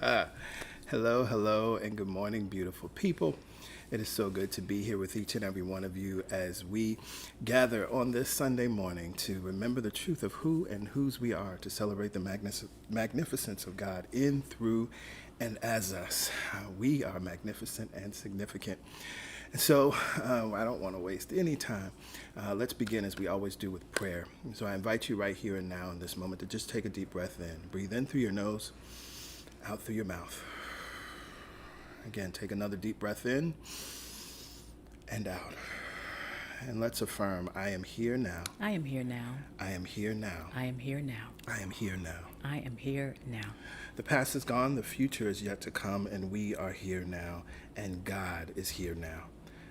Hello, hello, and good morning, beautiful people. It is so good to be here with each and every one of you as we gather on this Sunday morning to remember the truth of who and whose we are, to celebrate the magnificence of God in, through, and as us. We are magnificent and significant. And so I don't want to waste any time. Let's begin as we always do with prayer. So I invite you right here and now in this moment to just take a deep breath in. Breathe in through your nose, out through your mouth. Again, take another deep breath in and out. And let's affirm, I am here now. I am here now. I am here now. I am here now. I am here now. I am here now. The past is gone, the future is yet to come, and we are here now, and God is here now.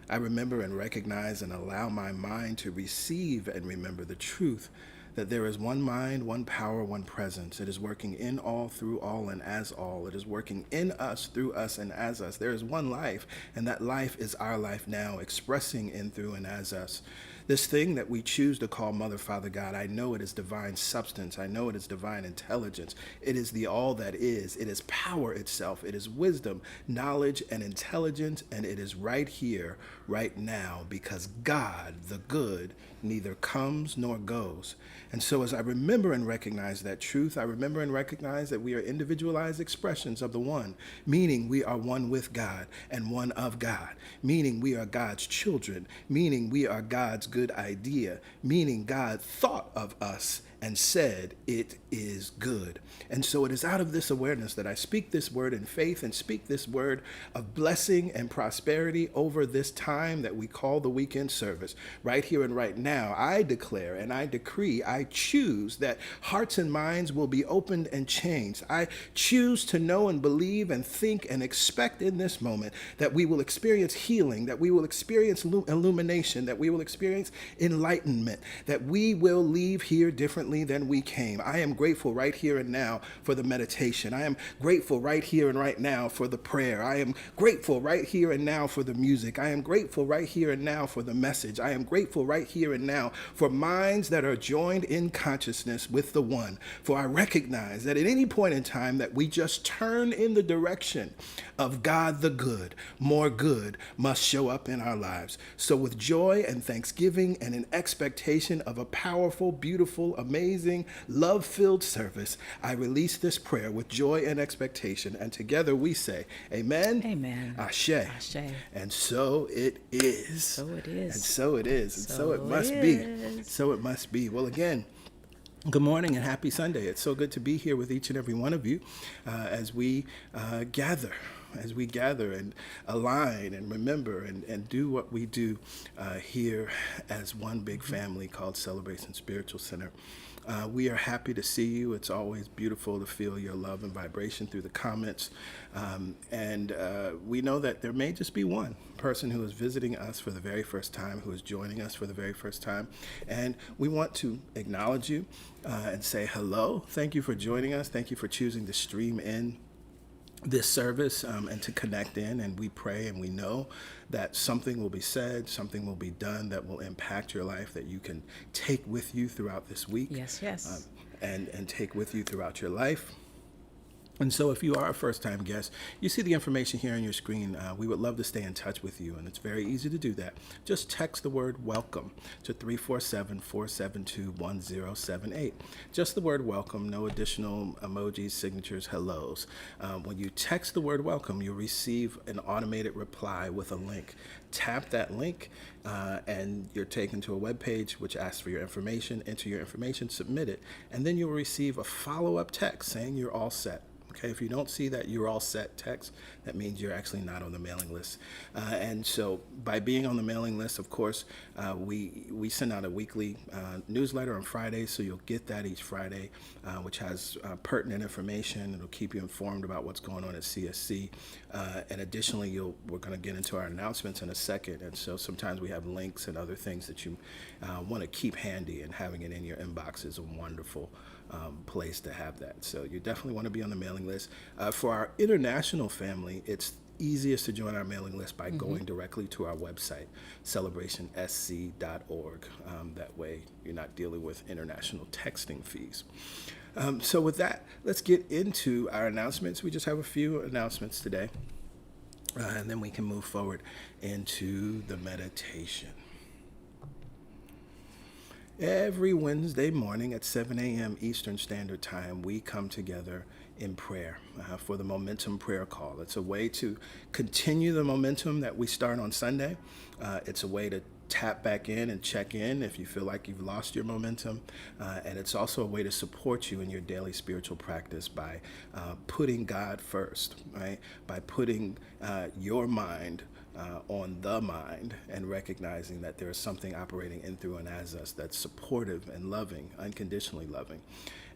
I remember and recognize and allow my mind to receive and remember the truth that there is one mind, one power, one presence. It is working in all, through all, and as all. It is working in us, through us, and as us. There is one life, and that life is our life now, expressing in, through, and as us. This thing that we choose to call Mother, Father, God, I know it is divine substance. I know it is divine intelligence. It is the all that is. It is power itself. It is wisdom, knowledge, and intelligence, and it is right here, right now, because God, the good, neither comes nor goes. And so as I remember and recognize that truth, I remember and recognize that we are individualized expressions of the one, meaning we are one with God and one of God, meaning we are God's children, meaning we are God's good idea, meaning God thought of us and said, it is good. And so it is out of this awareness that I speak this word in faith and speak this word of blessing and prosperity over this time that we call the weekend service. Right here and right now, I declare and I decree, I choose that hearts and minds will be opened and changed. I choose to know and believe and think and expect in this moment that we will experience healing, that we will experience illumination, that we will experience enlightenment, that we will leave here differently than we came. I am grateful right here and now for the meditation. I am grateful right here and right now for the prayer. I am grateful right here and now for the music. I am grateful right here and now for the message. I am grateful right here and now for minds that are joined in consciousness with the one. For I recognize that at any point in time that we just turn in the direction of God the good, more good must show up in our lives. So with joy and thanksgiving and an expectation of a powerful, beautiful, amazing, love-filled service, I release this prayer with joy and expectation. And together we say, amen. Amen. Ashe. Ashe. And so it is. So it is. And so it is. And so it must is. be. So it must be. Well, again, good morning and happy Sunday. It's so good to be here with each and every one of you as we gather and align and remember and do what we do here as one big family called Celebration Spiritual Center. We are happy to see you. It's always beautiful to feel your love and vibration through the comments. And we know that there may just be one person who is visiting us for the very first time, who is joining us for the very first time. And we want to acknowledge you and say hello. Thank you for joining us. Thank you for choosing to stream in this service and to connect in, and we pray and we know that something will be said, something will be done that will impact your life, that you can take with you throughout this week. Yes. And take with you throughout your life. And so if you are a first-time guest, you see the information here on your screen. We would love to stay in touch with you, and it's very easy to do that. Just text the word welcome to 347-472-1078. Just the word welcome, no additional emojis, signatures, hellos. When you text the word welcome, you'll receive an automated reply with a link. Tap that link, and you're taken to a web page which asks for your information. Enter your information, submit it, and then you'll receive a follow-up text saying you're all set. Okay, if you don't see that you're all set text, that means you're actually not on the mailing list. And so by being on the mailing list, of course, we send out a weekly newsletter on Fridays, so you'll get that each Friday, which has pertinent information. It'll keep you informed about what's going on at CSC. And additionally, we're going to get into our announcements in a second. And so sometimes we have links and other things that you want to keep handy, and having it in your inbox is a wonderful place to have that. So you definitely want to be on the mailing list. For our international family, it's easiest to join our mailing list by going directly to our website, celebrationsc.org. That way you're not dealing with international texting fees. So with that, let's get into our announcements. We just have a few announcements today, and then we can move forward into the meditation. Every Wednesday morning at 7 a.m. Eastern Standard Time, we come together in prayer for the Momentum Prayer Call. It's a way to continue the momentum that we start on Sunday. It's a way to tap back in and check in if you feel like you've lost your momentum. And it's also a way to support you in your daily spiritual practice by putting God first, right? By putting your mind on the mind and recognizing that there is something operating in, through, and as us that's supportive and loving, unconditionally loving.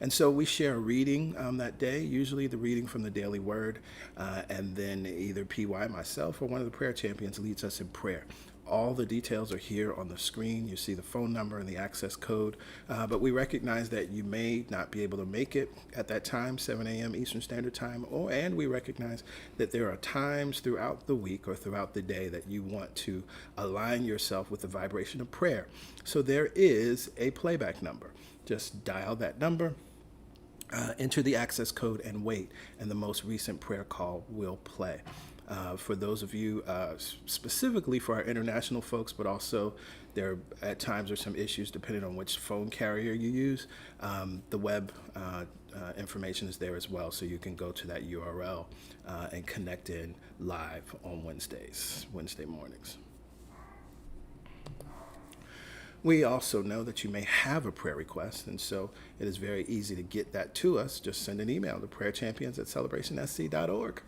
And so we share a reading that day, usually the reading from the Daily Word, and then either PY, myself, or one of the prayer champions leads us in prayer. All the details are here on the screen. You see the phone number and the access code, but we recognize that you may not be able to make it at that time, 7 a.m. Eastern Standard Time, and we recognize that there are times throughout the week or throughout the day that you want to align yourself with the vibration of prayer. So there is a playback number. Just dial that number, enter the access code, and wait, and the most recent prayer call will play. For those of you, specifically for our international folks, but also there at times are some issues depending on which phone carrier you use. The web information is there as well, so you can go to that URL and connect in live on Wednesday mornings. We also know that you may have a prayer request, and so it is very easy to get that to us. Just send an email to prayerchampions@celebrationsc.org,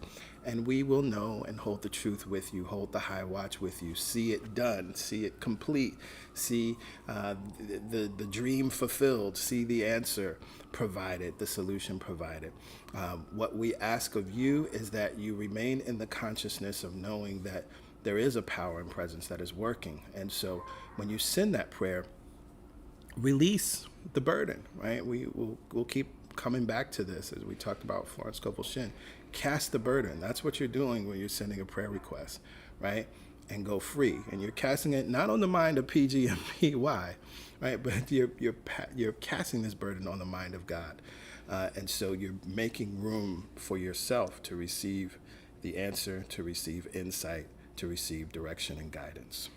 and we will know and hold the truth with you, hold the high watch with you, see it done, see it complete, see the dream fulfilled, see the answer provided, the solution provided. What we ask of you is that you remain in the consciousness of knowing that there is a power and presence that is working. And so when you send that prayer, release the burden, right? We'll keep coming back to this as we talked about Florence Scovel Shinn. Cast the burden. That's what you're doing when you're sending a prayer request, right? And go free. And you're casting it not on the mind of PG and PY, right? But you're casting this burden on the mind of God. And so you're making room for yourself to receive the answer, to receive insight, to receive direction and guidance.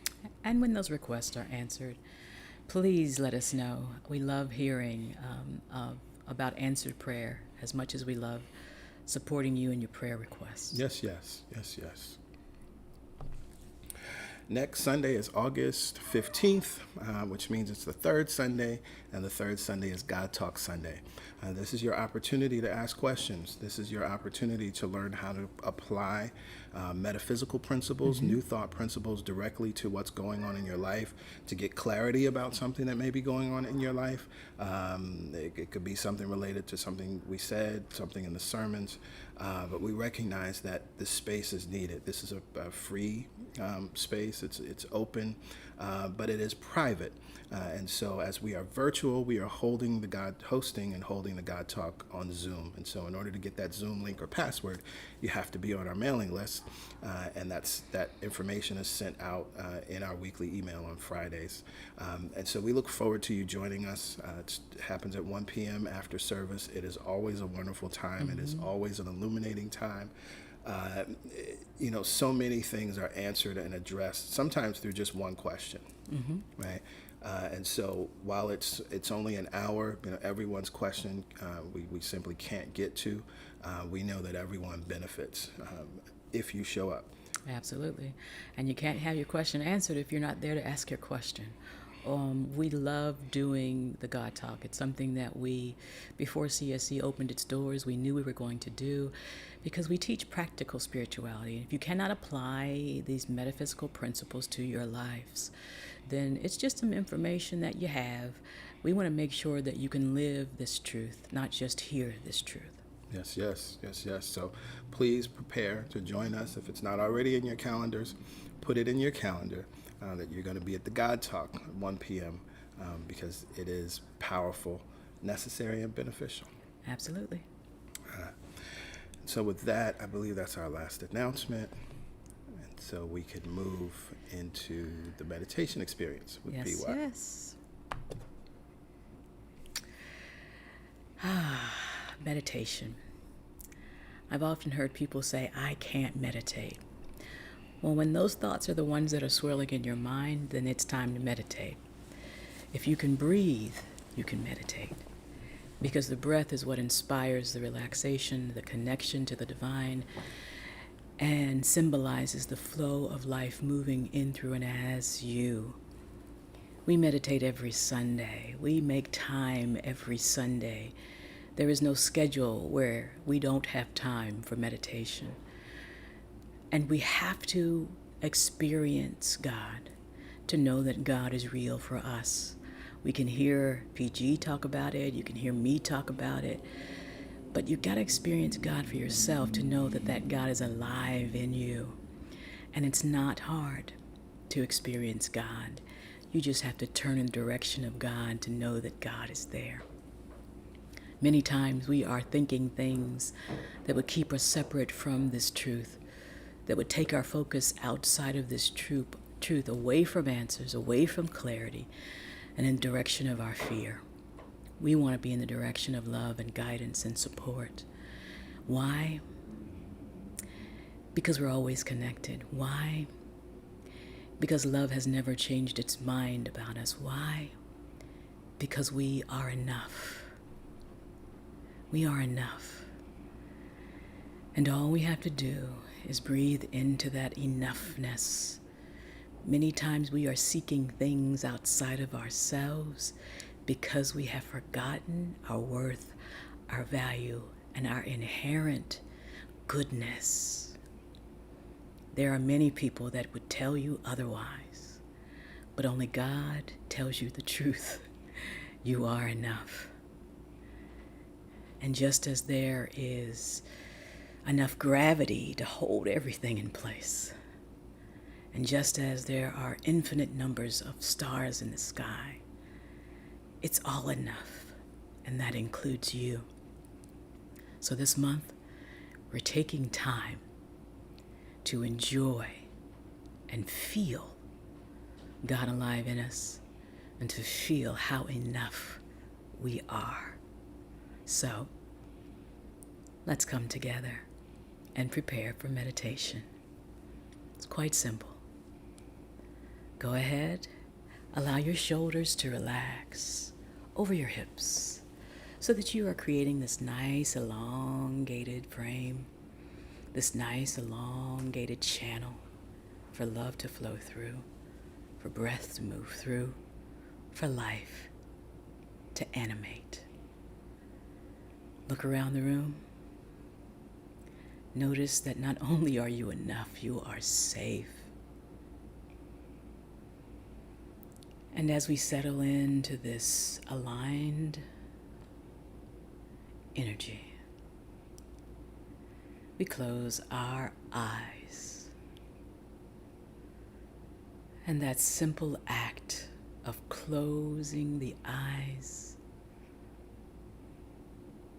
And when those requests are answered, please let us know. We love hearing about answered prayer as much as we love supporting you in your prayer requests. Yes. Next Sunday is August 15th, which means it's the third Sunday, and the third Sunday is God Talk Sunday. This is your opportunity to ask questions. This is your opportunity to learn how to apply metaphysical principles, new thought principles directly to what's going on in your life, to get clarity about something that may be going on in your life. It could be something related to something we said, something in the sermons, but we recognize that this space is needed. This is a free space. It's open, but it is private. And so as we are virtual, we are hosting and holding the God Talk on Zoom. And so in order to get that Zoom link or password, you have to be on our mailing list. And that information is sent out in our weekly email on Fridays. And so we look forward to you joining us. It happens at 1 p.m. after service. It is always a wonderful time. It is always an illuminating time. So many things are answered and addressed, sometimes through just one question, right? And so while it's only an hour, everyone's question we simply can't get to. We know that everyone benefits if you show up. Absolutely. And you can't have your question answered if you're not there to ask your question. We love doing the God Talk. It's something that before CSC opened its doors, we knew we were going to do, because we teach practical spirituality. If you cannot apply these metaphysical principles to your lives, then it's just some information that you have. We want to make sure that you can live this truth, not just hear this truth. Yes. So please prepare to join us. If it's not already in your calendars, put it in your calendar that you're going to be at the God Talk at 1 p.m. Because it is powerful, necessary, and beneficial. Absolutely. So with that, I believe that's our last announcement. And so we could move into the meditation experience with PY. Yes. Meditation. I've often heard people say, I can't meditate. Well, when those thoughts are the ones that are swirling in your mind, then it's time to meditate. If you can breathe, you can meditate. Because the breath is what inspires the relaxation, the connection to the divine, and symbolizes the flow of life moving in through and as you. We meditate every Sunday. We make time every Sunday. There is no schedule where we don't have time for meditation. And we have to experience God to know that God is real for us. We can hear PG talk about it, you can hear me talk about it, but you've got to experience God for yourself to know that that God is alive in you. And it's not hard to experience God. You just have to turn in the direction of God to know that God is there. Many times we are thinking things that would keep us separate from this truth, that would take our focus outside of this truth, away from answers, away from clarity, and in the direction of our fear. We want to be in the direction of love and guidance and support. Why? Because we're always connected. Why? Because love has never changed its mind about us. Why? Because we are enough. We are enough. And all we have to do is breathe into that enoughness. Many times we are seeking things outside of ourselves because we have forgotten our worth, our value, and our inherent goodness. There are many people that would tell you otherwise, but only God tells you the truth. You are enough. And just as there is enough gravity to hold everything in place, and just as there are infinite numbers of stars in the sky, it's all enough, and that includes you. So this month, we're taking time to enjoy and feel God alive in us, and to feel how enough we are. So, let's come together and prepare for meditation. It's quite simple. Go ahead, allow your shoulders to relax over your hips so that you are creating this nice elongated frame, this nice elongated channel for love to flow through, for breath to move through, for life to animate. Look around the room. Notice that not only are you enough, you are safe. And as we settle into this aligned energy, we close our eyes. And that simple act of closing the eyes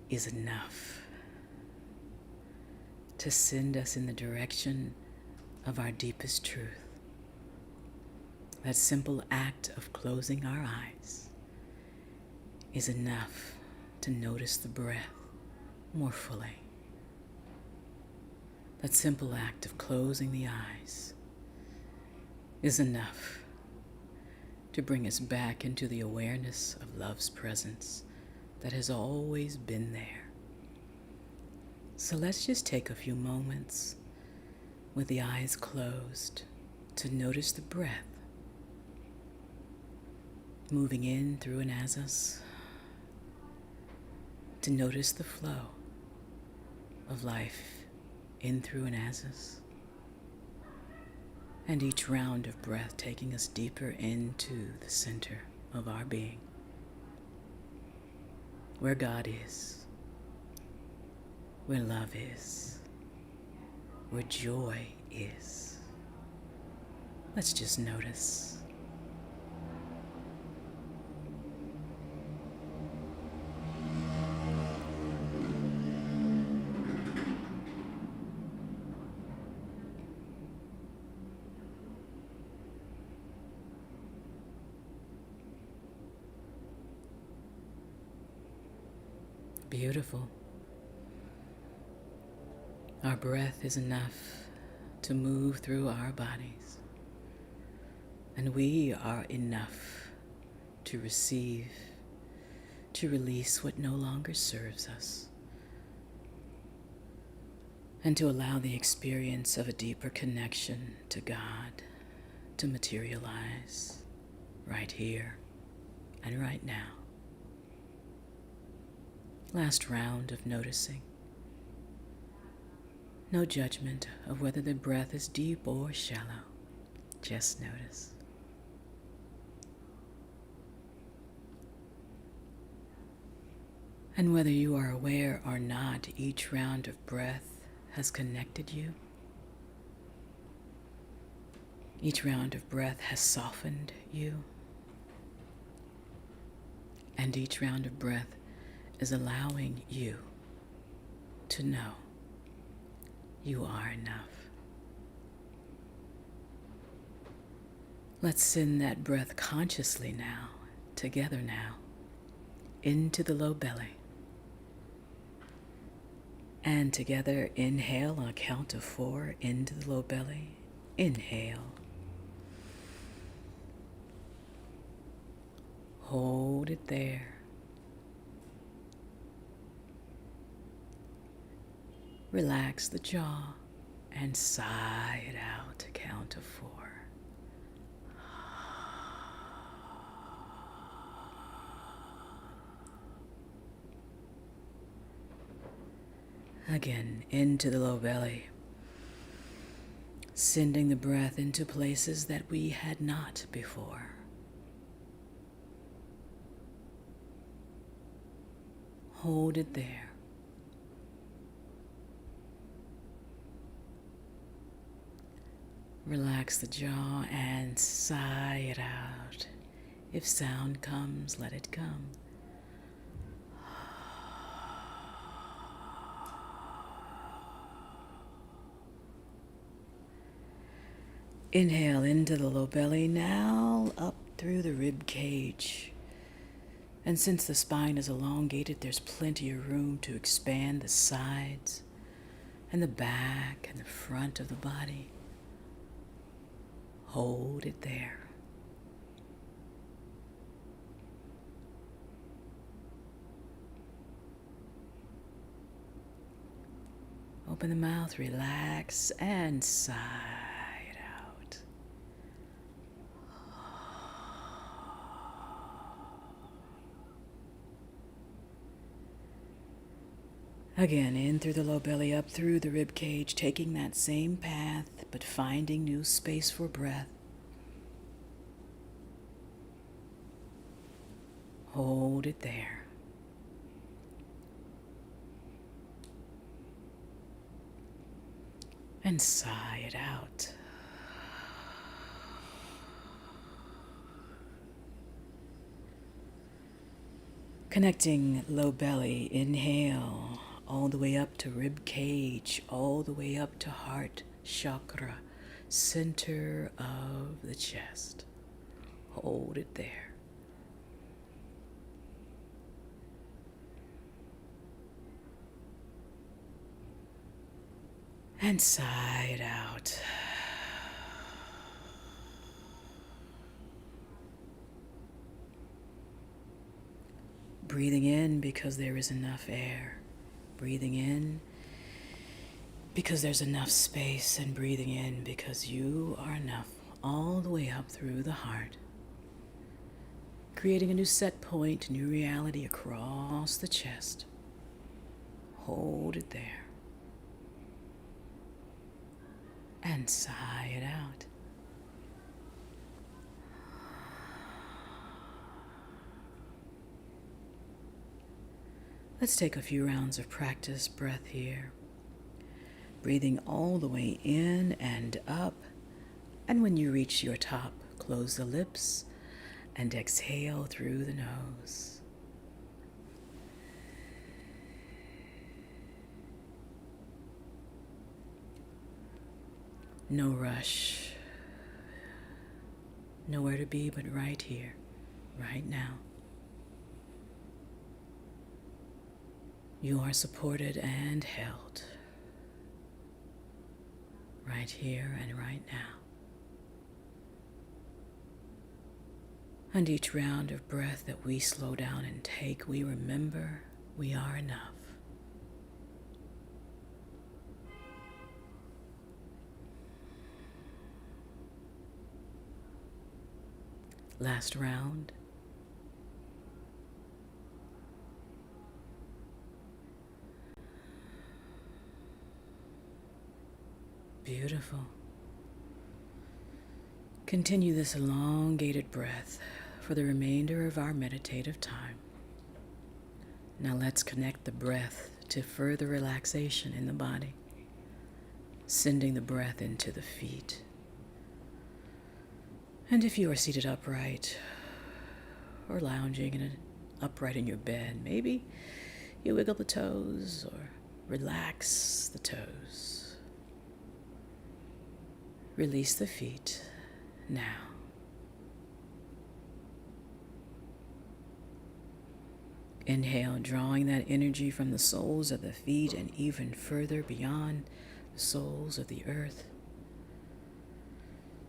is enough to send us in the direction of our deepest truth. That simple act of closing our eyes is enough to notice the breath more fully. That simple act of closing the eyes is enough to bring us back into the awareness of love's presence that has always been there. So let's just take a few moments with the eyes closed to notice the breath moving in through and as us, to notice the flow of life in through and as us, and each round of breath taking us deeper into the center of our being, where God is, where love is, where joy is. Let's just notice. Beautiful. Our breath is enough to move through our bodies. And we are enough to receive, to release what no longer serves us, and to allow the experience of a deeper connection to God to materialize right here and right now. Last round of noticing. No judgment of whether the breath is deep or shallow. Just notice. And whether you are aware or not, each round of breath has connected you. Each round of breath has softened you. And each round of breath is allowing you to know you are enough. Let's send that breath consciously now, together now, into the low belly. And together, inhale on a count of 4 into the low belly. Inhale. Hold it there. Relax the jaw and sigh it out, count of 4. Again, into the low belly, sending the breath into places that we had not before. Hold it there. Relax the jaw and sigh it out. If sound comes, let it come. Inhale into the low belly, now up through the rib cage. And since the spine is elongated, there's plenty of room to expand the sides and the back and the front of the body. Hold it there. Open the mouth, relax, and sigh it out. Again, in through the low belly, up through the rib cage, taking that same path, but finding new space for breath. Hold it there. And sigh it out. Connecting low belly, inhale, all the way up to rib cage, all the way up to heart chakra, center of the chest. Hold it there. And sigh it out. Breathing in because there is enough air. Breathing in because there's enough space, and breathing in because you are enough, all the way up through the heart. Creating a new set point, new reality across the chest. Hold it there. And sigh it out. Let's take a few rounds of practice breath here. Breathing all the way in and up. And when you reach your top, close the lips and exhale through the nose. No rush. Nowhere to be but right here, right now. You are supported and held right here and right now. And each round of breath that we slow down and take, we remember we are enough. Last round. Beautiful. Continue this elongated breath for the remainder of our meditative time. Now let's connect the breath to further relaxation in the body, sending the breath into the feet. And if you are seated upright or lounging upright in your bed, maybe you wiggle the toes or relax the toes. Release the feet now. Inhale, drawing that energy from the soles of the feet and even further beyond the soles of the earth.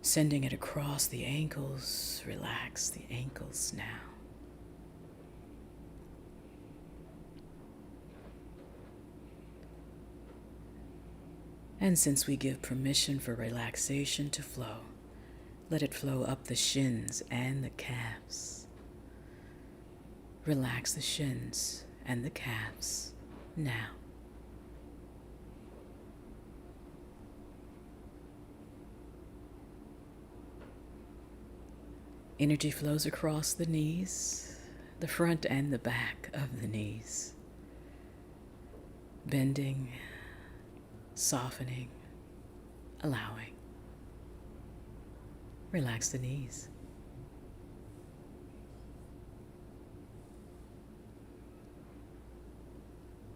Sending it across the ankles. Relax the ankles now. And since we give permission for relaxation to flow, let it flow up the shins and the calves. Relax the shins and the calves now. Energy flows across the knees, the front and the back of the knees, bending, softening, allowing. Relax the knees.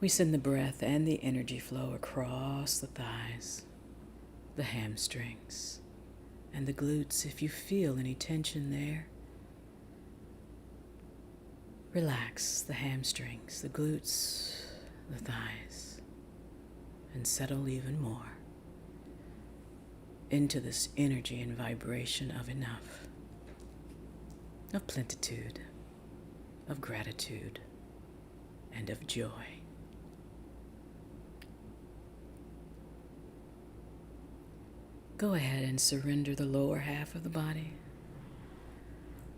We send the breath and the energy flow across the thighs, the hamstrings, and the glutes. If you feel any tension there, relax the hamstrings, the glutes, the thighs, and settle even more into this energy and vibration of enough, of plenitude, of gratitude, and of joy. Go ahead and surrender the lower half of the body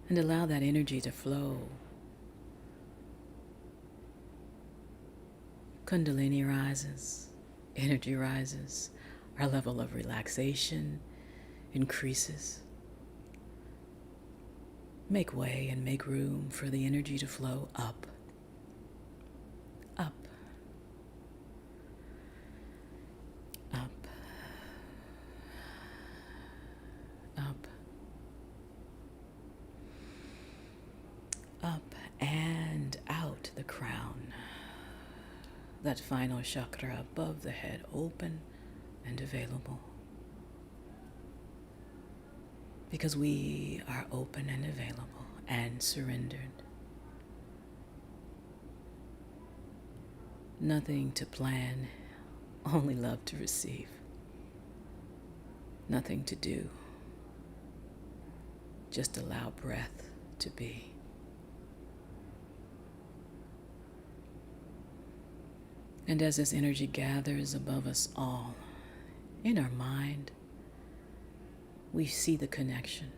and allow that energy to flow. Kundalini rises, energy rises, our level of relaxation increases. Make way and make room for the energy to flow up, up, up, up, up and out the crown. That final chakra above the head, open and available. Because we are open and available and surrendered. Nothing to plan, only love to receive. Nothing to do, just allow breath to be. And as this energy gathers above us all, in our mind, we see the connection.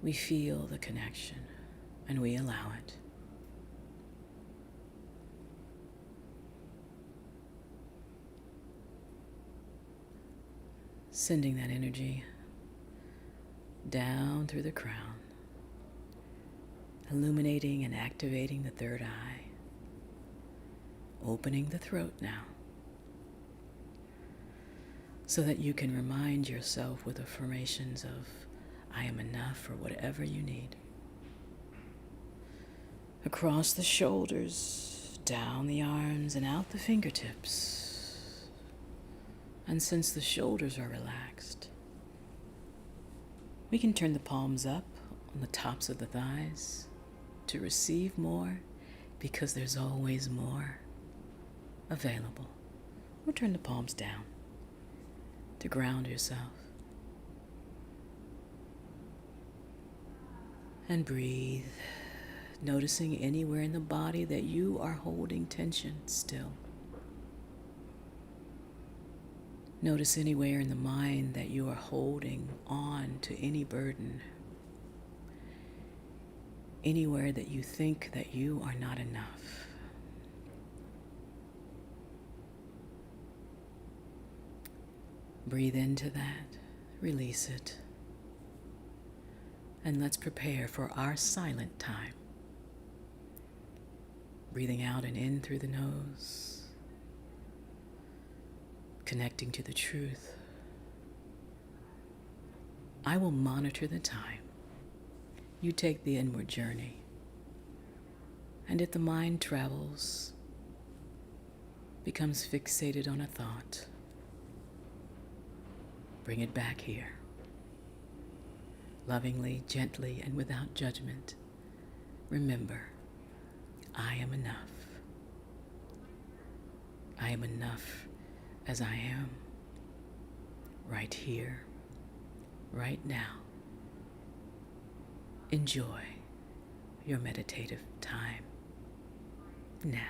We feel the connection, and we allow it. Sending that energy down through the crown, illuminating and activating the third eye. Opening the throat now, so that you can remind yourself with affirmations of, I am enough for whatever you need. Across the shoulders, down the arms, and out the fingertips. And since the shoulders are relaxed, we can turn the palms up on the tops of the thighs to receive more, because there's always more available. We'll turn the palms down to ground yourself. And breathe, noticing anywhere in the body that you are holding tension still. Notice anywhere in the mind that you are holding on to any burden. Anywhere that you think that you are not enough. Breathe into that, release it, and let's prepare for our silent time. Breathing out and in through the nose, connecting to the truth. I will monitor the time. You take the inward journey. And if the mind travels, becomes fixated on a thought, bring it back here. Lovingly, gently, and without judgment, remember, I am enough. I am enough as I am, right here, right now. Enjoy your meditative time now.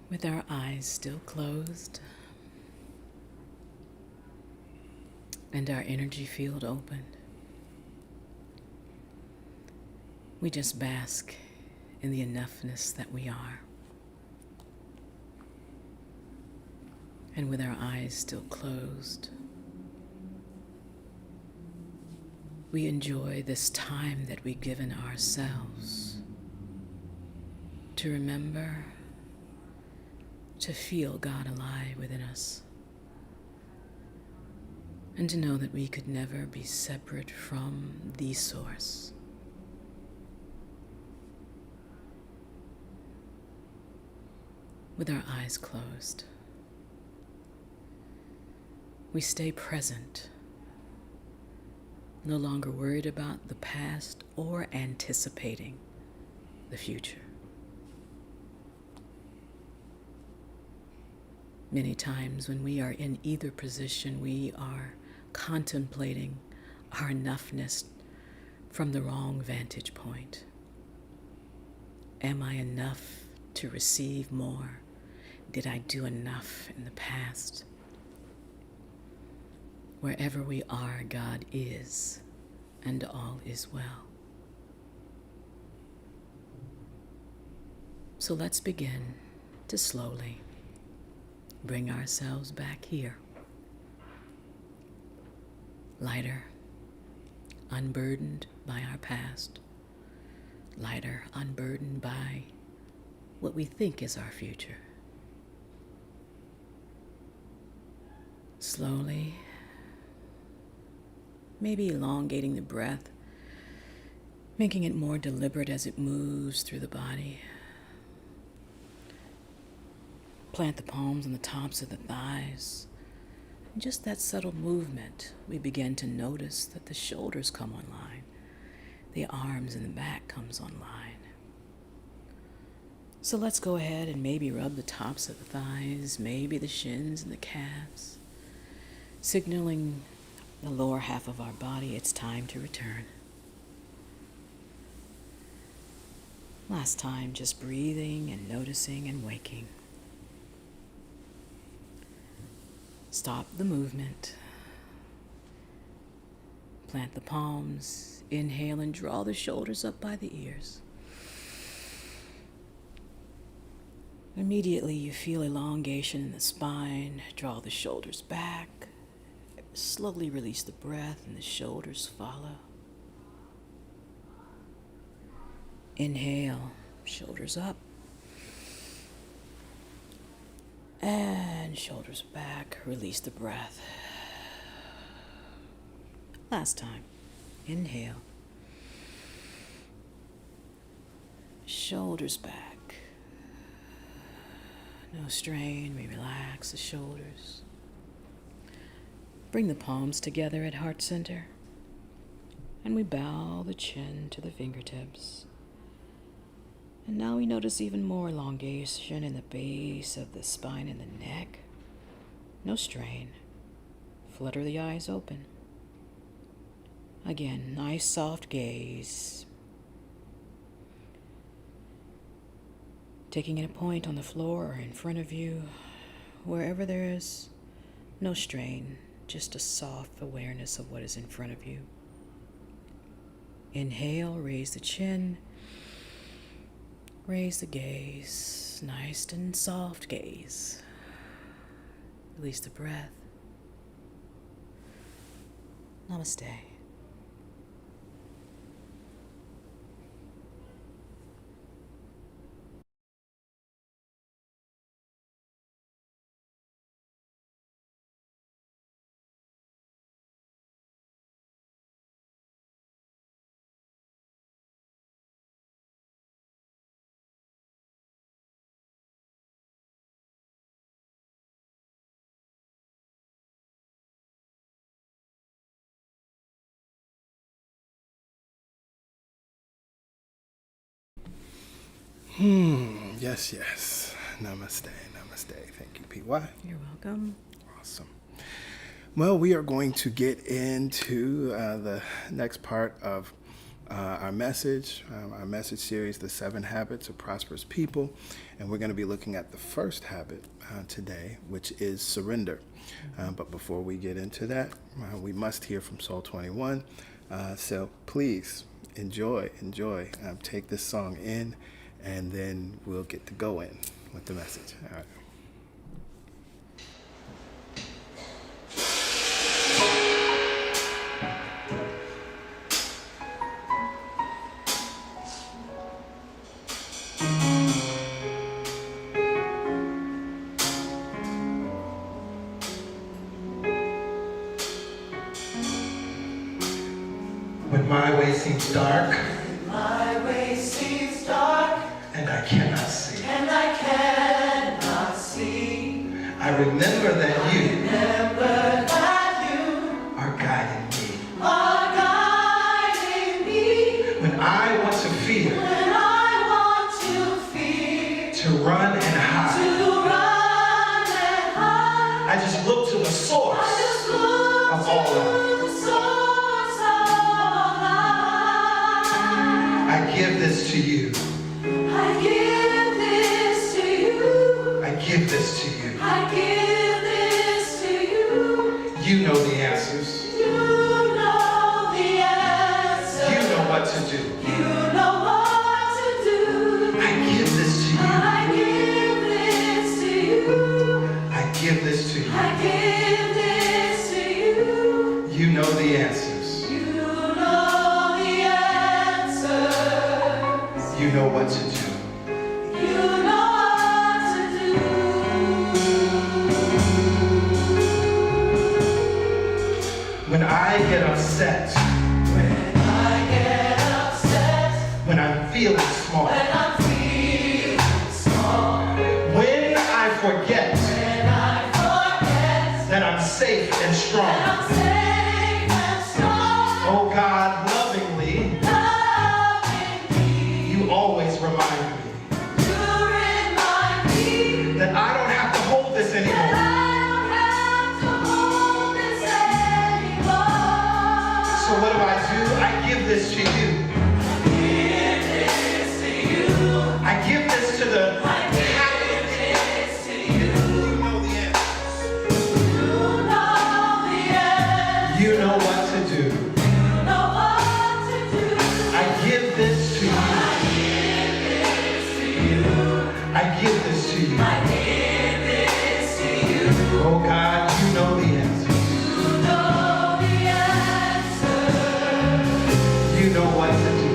With our eyes still closed and our energy field open, we just bask in the enoughness that we are. And with our eyes still closed, we enjoy this time that we've given ourselves to remember, to feel God alive within us, and to know that we could never be separate from the source. With our eyes closed, we stay present, no longer worried about the past or anticipating the future. Many times when we are in either position, we are contemplating our enoughness from the wrong vantage point. Am I enough to receive more? Did I do enough in the past? Wherever we are, God is, and all is well. So let's begin to slowly bring ourselves back here. Lighter, unburdened by our past. Lighter, unburdened by what we think is our future. Slowly, maybe elongating the breath, making it more deliberate as it moves through the body. Plant the palms on the tops of the thighs. And just that subtle movement, we begin to notice that the shoulders come online. The arms and the back comes online. So let's go ahead and maybe rub the tops of the thighs, maybe the shins and the calves, signaling the lower half of our body it's time to return. Last time, just breathing and noticing and waking. Stop the movement. Plant the palms. Inhale and draw the shoulders up by the ears. Immediately you feel elongation in the spine. Draw the shoulders back. Slowly release the breath and the shoulders follow. Inhale, shoulders up. And shoulders back, release the breath. Last time, inhale. Shoulders back. No strain, we relax the shoulders. Bring the palms together at heart center. And we bow the chin to the fingertips. And now we notice even more elongation in the base of the spine and the neck. No strain. Flutter the eyes open. Again, nice soft gaze. Taking a point on the floor or in front of you, wherever there is no strain, just a soft awareness of what is in front of you. Inhale, raise the chin. Raise the gaze, nice and soft gaze. Release the breath. Namaste. Yes. Namaste. Thank you, PY. You're welcome. Awesome. Well, we are going to get into the next part of our message series, The 7 Habits of Prosperous People. And we're going to be looking at the first habit today, which is surrender. But before we get into that, we must hear from Soul 21. So please enjoy. Take this song in, and then we'll get to go in with the message. All right. When my way seems dark, and I cannot see, I remember that you are guiding me. When I want to feel, to run and hide, I just look to the source of all life. I give this to you. I give this to you. You know the answer. You know what to do. You know what to do. When I get upset, when I'm feeling small, when I forget that I'm safe and strong, oh God, lovingly, you always remind me that I don't have to hold this anymore. So what do? I give this to you. I give this to the You know what to do. I give this to you. I give this to you. Oh God, you know the answer. You know what to do.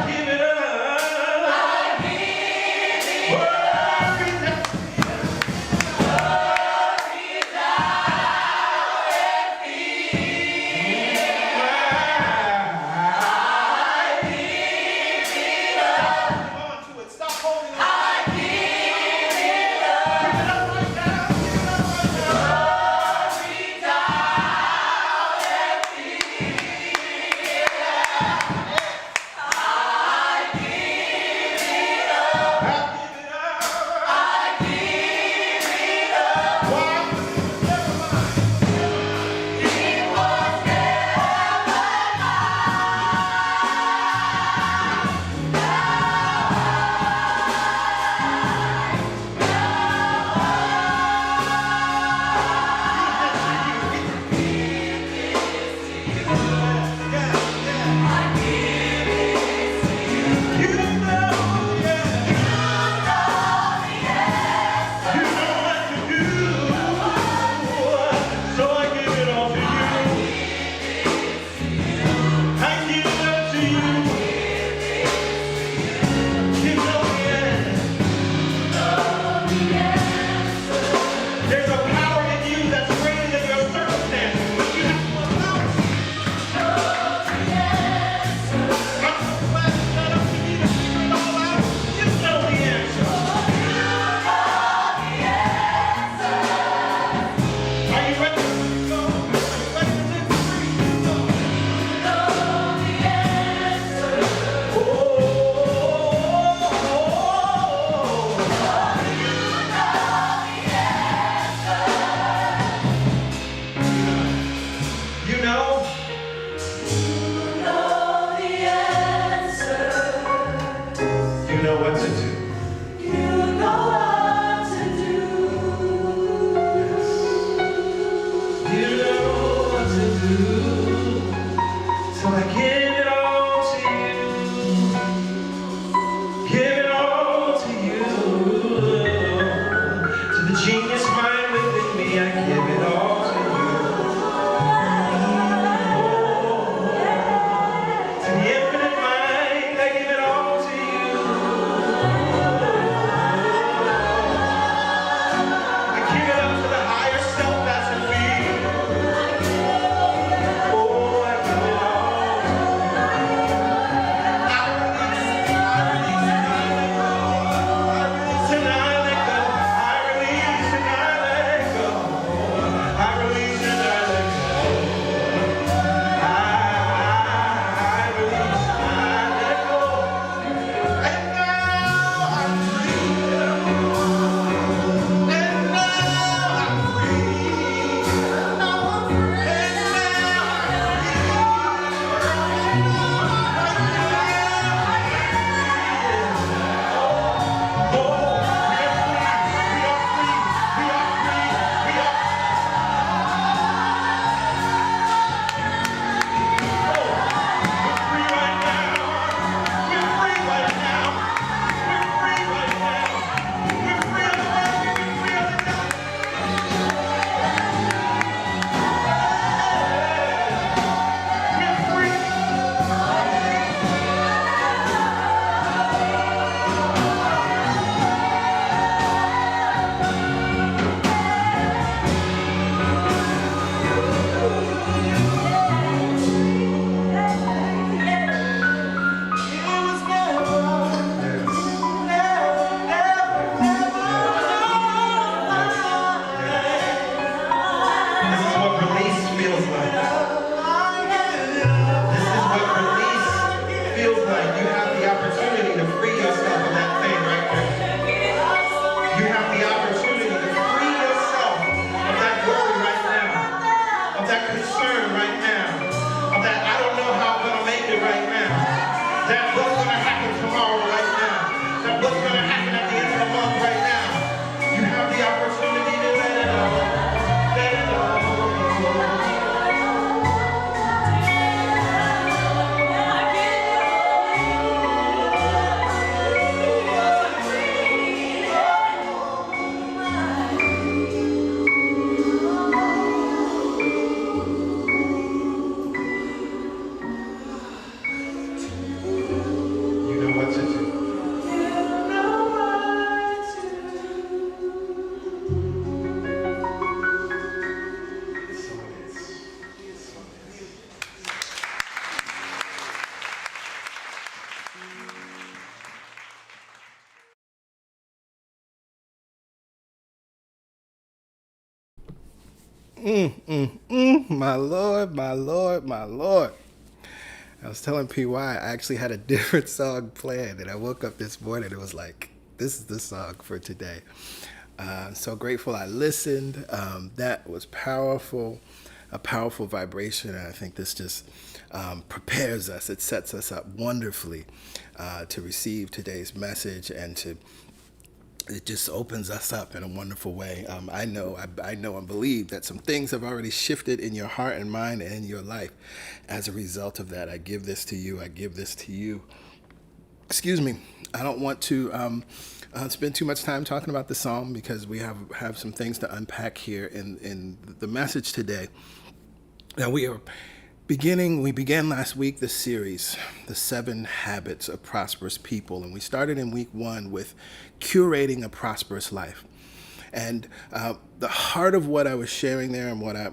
Give it up. That what's going to happen tomorrow right now. That what's going to happen at the end of the month right now. You have the opportunity to let it know. Let it know. You know what to do. My Lord, my Lord, my Lord. I was telling PY I actually had a different song planned, and I woke up this morning and it was like, this is the song for today. So grateful I listened. That was powerful, a powerful vibration, and I think this just prepares us. It sets us up wonderfully to receive today's message, and it just opens us up in a wonderful way. I know and believe that some things have already shifted in your heart and mind and in your life. As a result of that, I give this to you. I give this to you. Excuse me. I don't want to spend too much time talking about the psalm because we have some things to unpack here in the message today. Now we began last week this series, The 7 Habits of Prosperous People, and we started in week 1 with curating a prosperous life. And the heart of what I was sharing there and what I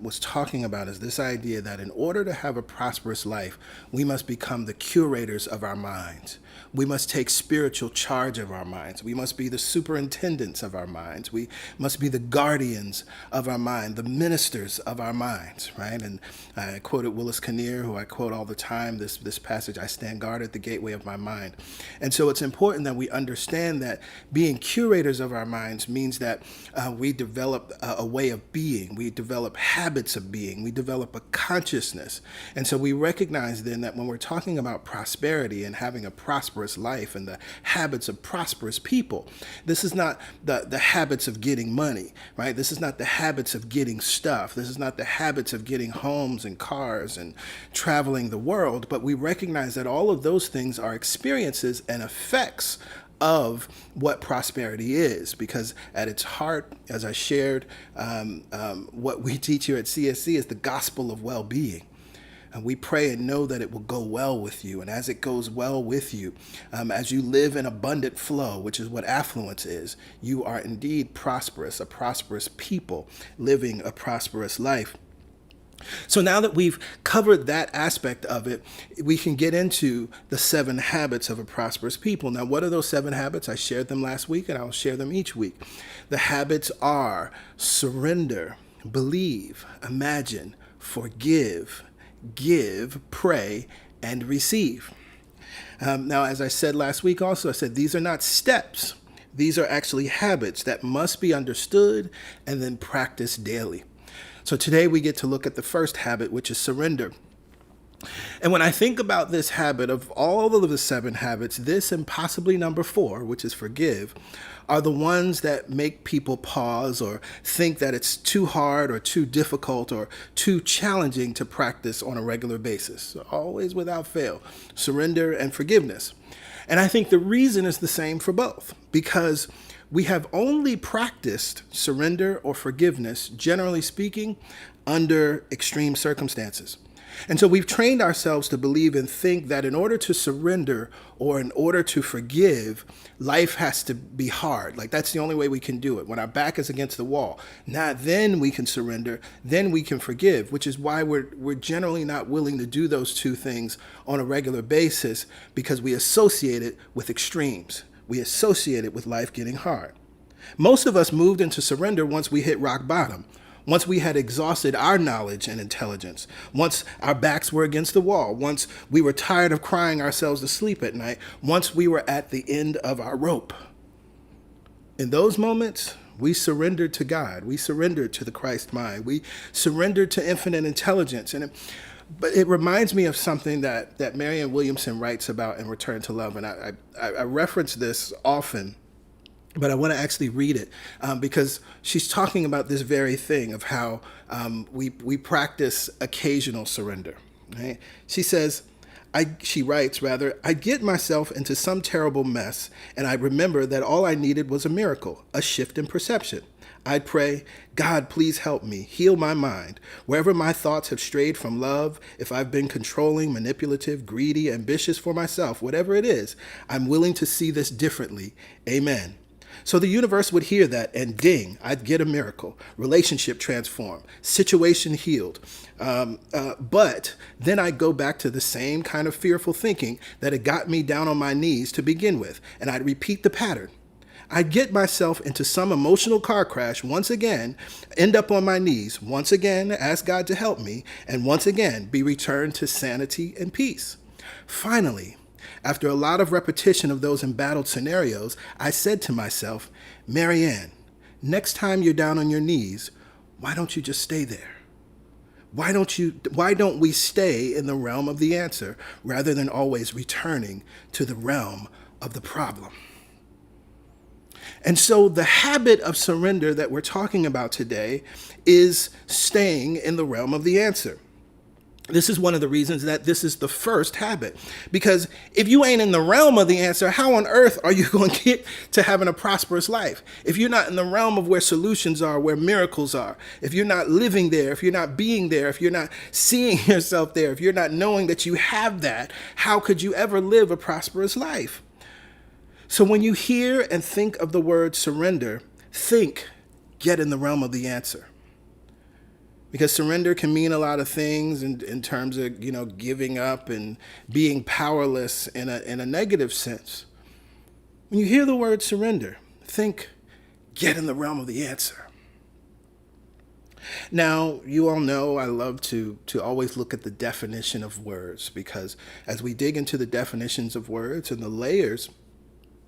was talking about is this idea that in order to have a prosperous life, we must become the curators of our minds. We must take spiritual charge of our minds. We must be the superintendents of our minds. We must be the guardians of our mind, the ministers of our minds, right? And I quoted Willis Kinnear, who I quote all the time, this passage, I stand guard at the gateway of my mind. And so it's important that we understand that being curators of our minds means that we develop a way of being. We develop habits of being. We develop a consciousness. And so we recognize then that when we're talking about prosperity and having a prosperous life and the habits of prosperous people, this is not the habits of getting money, right? This is not the habits of getting stuff. This is not the habits of getting homes and cars and traveling the world. But we recognize that all of those things are experiences and effects of what prosperity is, because at its heart, as I shared, what we teach here at CSC is the gospel of well-being. And we pray and know that it will go well with you. And as it goes well with you, as you live in abundant flow, which is what affluence is, you are indeed prosperous, a prosperous people living a prosperous life. So now that we've covered that aspect of it, we can get into the 7 habits of a prosperous people. Now, what are those 7 habits? I shared them last week, and I'll share them each week. The habits are surrender, believe, imagine, forgive, give, pray, and receive. Now, as I said last week also, I said these are not steps. These are actually habits that must be understood and then practiced daily. So today we get to look at the first habit, which is surrender. And when I think about this habit, of all of the 7 habits, this and possibly number 4, which is forgive, are the ones that make people pause or think that it's too hard or too difficult or too challenging to practice on a regular basis. So always without fail, surrender and forgiveness. And I think the reason is the same for both, because we have only practiced surrender or forgiveness, generally speaking, under extreme circumstances. And so we've trained ourselves to believe and think that in order to surrender or in order to forgive, life has to be hard. Like that's the only way we can do it. When our back is against the wall, now then we can surrender, then we can forgive, which is why we're generally not willing to do those two things on a regular basis, because we associate it with extremes. We associate it with life getting hard. Most of us moved into surrender once we hit rock bottom, once we had exhausted our knowledge and intelligence, once our backs were against the wall, once we were tired of crying ourselves to sleep at night, once we were at the end of our rope. In those moments, we surrendered to God. We surrendered to the Christ mind. We surrendered to infinite intelligence. And But it reminds me of something that Marianne Williamson writes about in Return to Love. And I reference this often, but I want to actually read it because she's talking about this very thing of how we practice occasional surrender. Right? She writes, I get myself into some terrible mess, and I remember that all I needed was a miracle, a shift in perception. I'd pray, God, please help me, heal my mind. Wherever my thoughts have strayed from love, if I've been controlling, manipulative, greedy, ambitious for myself, whatever it is, I'm willing to see this differently. Amen. So the universe would hear that, and ding, I'd get a miracle, relationship transformed, situation healed. But then I'd go back to the same kind of fearful thinking that had got me down on my knees to begin with, and I'd repeat the pattern. I'd get myself into some emotional car crash once again, end up on my knees, once again ask God to help me, and once again be returned to sanity and peace. Finally, after a lot of repetition of those embattled scenarios, I said to myself, Marianne, next time you're down on your knees, why don't you just stay there? Why don't we stay in the realm of the answer rather than always returning to the realm of the problem? And so the habit of surrender that we're talking about today is staying in the realm of the answer. This is one of the reasons that this is the first habit. Because if you ain't in the realm of the answer, how on earth are you going to get to having a prosperous life? If you're not in the realm of where solutions are, where miracles are, if you're not living there, if you're not being there, if you're not seeing yourself there, if you're not knowing that you have that, how could you ever live a prosperous life? So when you hear and think of the word surrender, think, get in the realm of the answer. Because surrender can mean a lot of things in terms of, giving up and being powerless in a negative sense. When you hear the word surrender, think, get in the realm of the answer. Now, you all know I love to always look at the definition of words, because as we dig into the definitions of words and the layers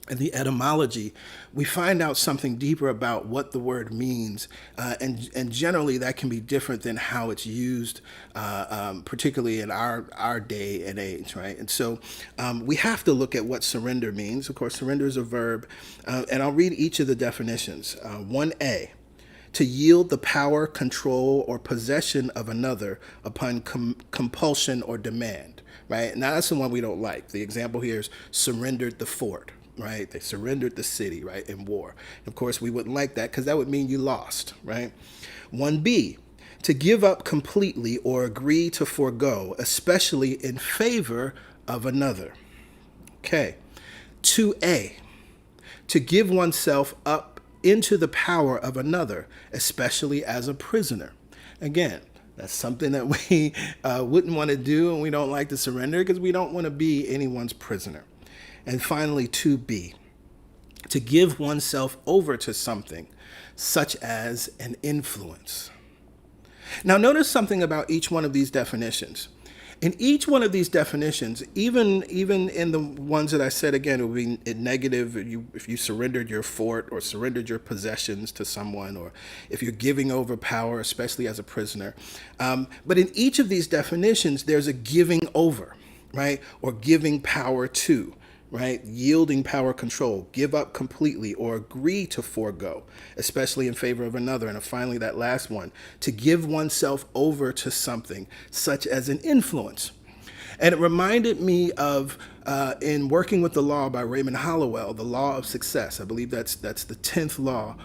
and the etymology, we find out something deeper about what the word means. And generally that can be different than how it's used, particularly in our day and age, right? And so we have to look at what surrender means. Of course, surrender is a verb. And I'll read each of the definitions. 1A, to yield the power, control, or possession of another upon compulsion or demand, right? Now that's the one we don't like. The example here is surrendered the fort. Right? They surrendered the city, right, in war. Of course, we wouldn't like that because that would mean you lost, right? 1B, to give up completely or agree to forego, especially in favor of another. Okay. 2A, to give oneself up into the power of another, especially as a prisoner. Again, that's something that we wouldn't want to do, and we don't like to surrender because we don't want to be anyone's prisoner. And finally, 2B, to give oneself over to something, such as an influence. Now, notice something about each one of these definitions. In each one of these definitions, even in the ones that I said, again, it would be negative if you surrendered your fort or surrendered your possessions to someone, or if you're giving over power, especially as a prisoner. But in each of these definitions, there's a giving over, right? Or giving power to. Right? Yielding power, control, give up completely or agree to forego, especially in favor of another. And finally, that last one, to give oneself over to something, such as an influence. And it reminded me of, in Working with the Law by Raymond Hollowell, the law of success. I believe that's the 10th law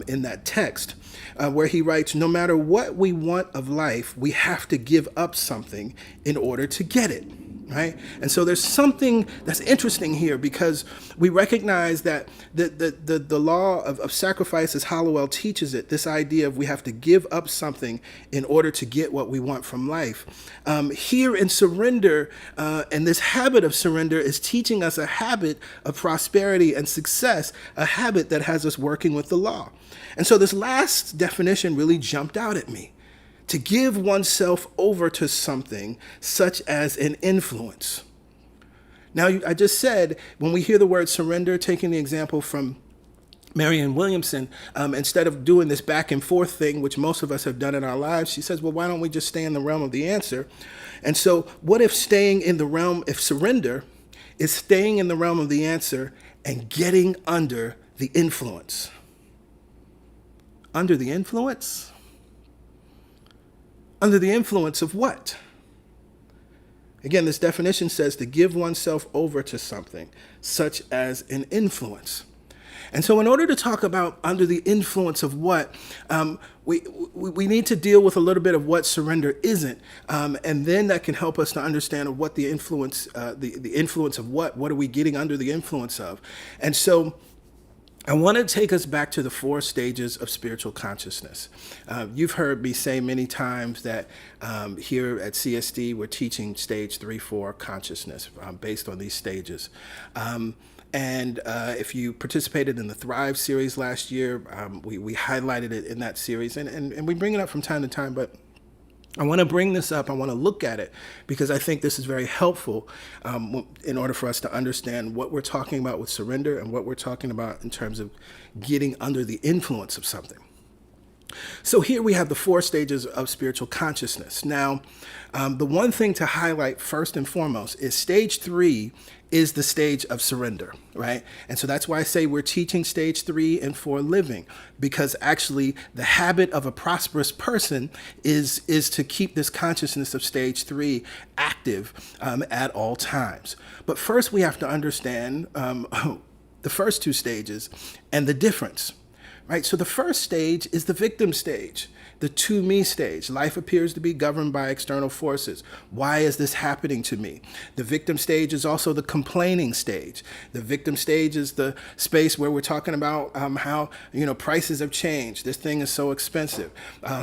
in that text, where he writes, no matter what we want of life, we have to give up something in order to get it. Right? And so there's something that's interesting here, because we recognize that the law of sacrifice, as Hollowell teaches it, this idea of we have to give up something in order to get what we want from life. Here in surrender, and this habit of surrender is teaching us a habit of prosperity and success, a habit that has us working with the law. And so this last definition really jumped out at me. To give oneself over to something such as an influence. Now, I just said, when we hear the word surrender, taking the example from Marianne Williamson, instead of doing this back and forth thing, which most of us have done in our lives, she says, well, why don't we just stay in the realm of the answer? And so what if surrender is staying in the realm of the answer and getting under the influence? Under the influence? Under the influence of what? Again, this definition says to give oneself over to something, such as an influence. And so in order to talk about under the influence of what, we need to deal with a little bit of what surrender isn't. And then that can help us to understand what the influence, the influence of what are we getting under the influence of. And so I want to take us back to the 4 stages of spiritual consciousness. You've heard me say many times that here at CSD, we're teaching stage 3, 4 consciousness based on these stages. And if you participated in the Thrive series last year, we highlighted it in that series. And we bring it up from time to time, but I want to bring this up. I want to look at it because I think this is very helpful in order for us to understand what we're talking about with surrender and what we're talking about in terms of getting under the influence of something. So here we have the 4 stages of spiritual consciousness. Now, the one thing to highlight first and foremost is stage 3 is the stage of surrender, right? And so that's why I say we're teaching stage 3 and 4 living, because actually the habit of a prosperous person is to keep this consciousness of stage 3 active at all times. But first we have to understand the first 2 stages and the difference. Right? So the first stage is the victim stage, the to me stage. Life appears to be governed by external forces. Why is this happening to me? The victim stage is also the complaining stage. The victim stage is the space where we're talking about how, prices have changed. This thing is so expensive.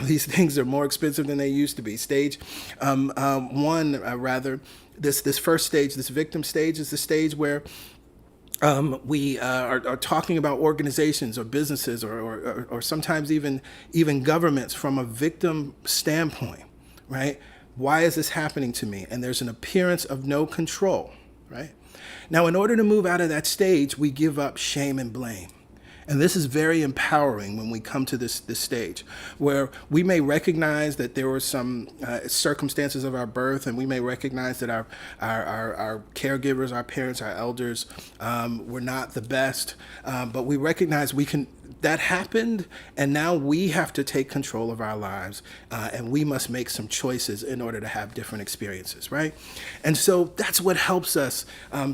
These things are more expensive than they used to be. Stage 1, this first stage, this victim stage is the stage where we are talking about organizations or businesses or sometimes even governments from a victim standpoint, right? Why is this happening to me? And there's an appearance of no control, right? Now, in order to move out of that stage, we give up shame and blame. And this is very empowering when we come to this stage where we may recognize that there were some circumstances of our birth, and we may recognize that our caregivers, our parents, our elders were not the best, but we recognize that happened, and now we have to take control of our lives, and we must make some choices in order to have different experiences, right? And so that's what helps us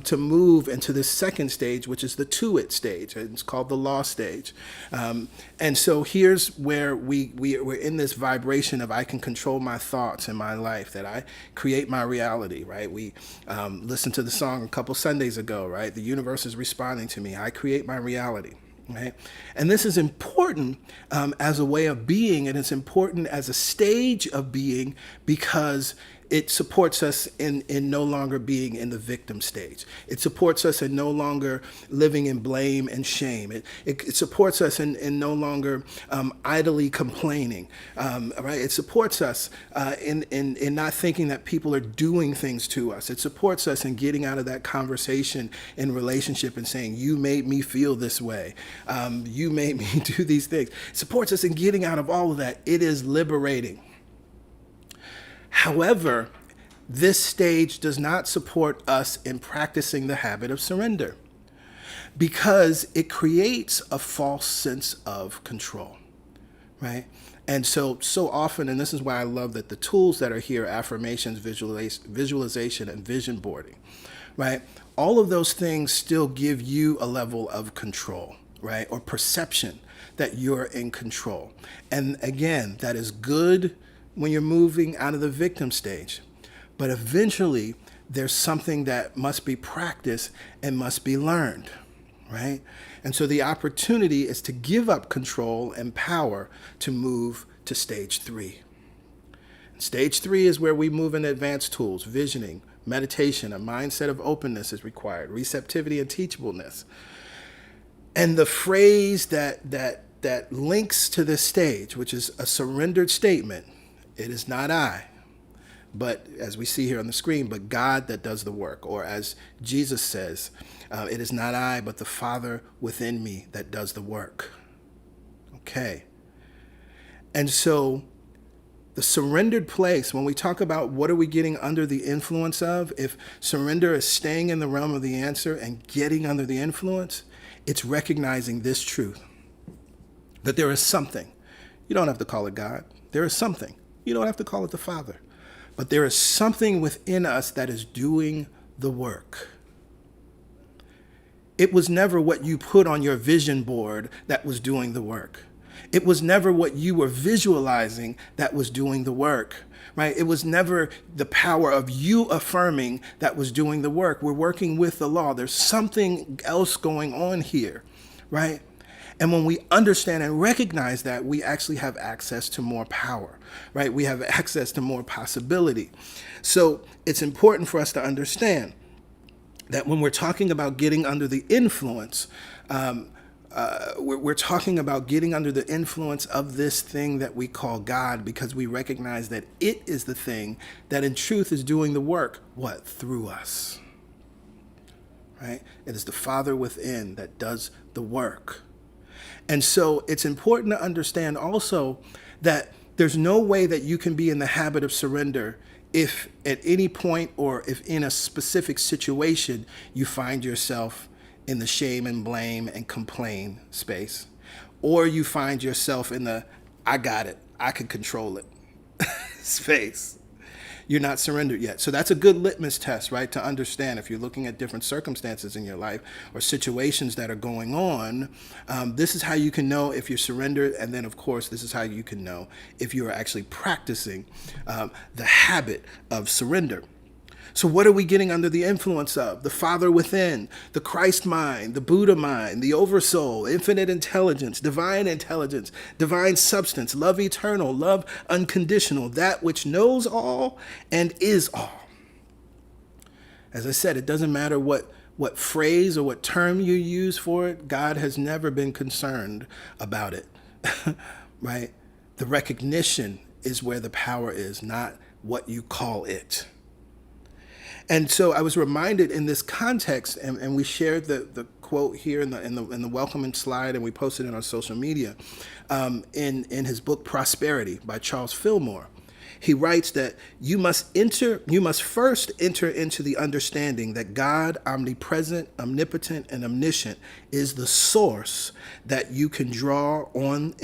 to move into this second stage, which is the to it stage. It's called the law stage. And so here's where we're in this vibration of I can control my thoughts in my life, that I create my reality, right? We listened to the song a couple Sundays ago, right? The universe is responding to me. I create my reality. Right? And this is important as a way of being, and it's important as a stage of being because it supports us in no longer being in the victim stage. It supports us in no longer living in blame and shame. It supports us in no longer idly complaining. Right? It supports us in not thinking that people are doing things to us. It supports us in getting out of that conversation in relationship and saying, you made me feel this way. You made me do these things. It supports us in getting out of all of that. It is liberating. However, this stage does not support us in practicing the habit of surrender because it creates a false sense of control, right? And so often, and this is why I love that the tools that are here, affirmations, visualization, and vision boarding, right? All of those things still give you a level of control, right? Or perception that you're in control. And again, that is good when you're moving out of the victim stage. But eventually, there's something that must be practiced and must be learned, right? And so the opportunity is to give up control and power to move to stage 3. Stage 3 is where we move in advanced tools, visioning, meditation, a mindset of openness is required, receptivity and teachableness. And the phrase that links to this stage, which is a surrendered statement, it is not I, but as we see here on the screen, but God that does the work. Or as Jesus says, it is not I, but the Father within me that does the work. Okay. And so the surrendered place, when we talk about what are we getting under the influence of, if surrender is staying in the realm of the answer and getting under the influence, it's recognizing this truth, that there is something. You don't have to call it God. There is something. You don't have to call it the Father. But there is something within us that is doing the work. It was never what you put on your vision board that was doing the work. It was never what you were visualizing that was doing the work, right? It was never the power of you affirming that was doing the work. We're working with the law. There's something else going on here, right? And when we understand and recognize that, we actually have access to more power, right? We have access to more possibility. So it's important for us to understand that when we're talking about getting under the influence, we're talking about getting under the influence of this thing that we call God, because we recognize that it is the thing that in truth is doing the work. What? Through us, right? It is the Father within that does the work. And so it's important to understand also that there's no way that you can be in the habit of surrender if at any point or if in a specific situation you find yourself in the shame and blame and complain space, or you find yourself in the I got it, I can control it space. You're not surrendered yet. So that's a good litmus test, right? To understand if you're looking at different circumstances in your life or situations that are going on, this is how you can know if you're surrendered. And then, of course, this is how you can know if you are actually practicing the habit of surrender. So what are we getting under the influence of? The Father within, the Christ mind, the Buddha mind, the Oversoul, infinite intelligence, divine substance, love eternal, love unconditional, that which knows all and is all. As I said, it doesn't matter what phrase or what term you use for it. God has never been concerned about it, right? The recognition is where the power is, not what you call it. And so I was reminded in this context, and we shared the quote here in the welcoming slide, and we posted it on social media, in his book Prosperity by Charles Fillmore. He writes that you must first enter into the understanding that God, omnipresent, omnipotent, and omniscient, is the source that you can draw on,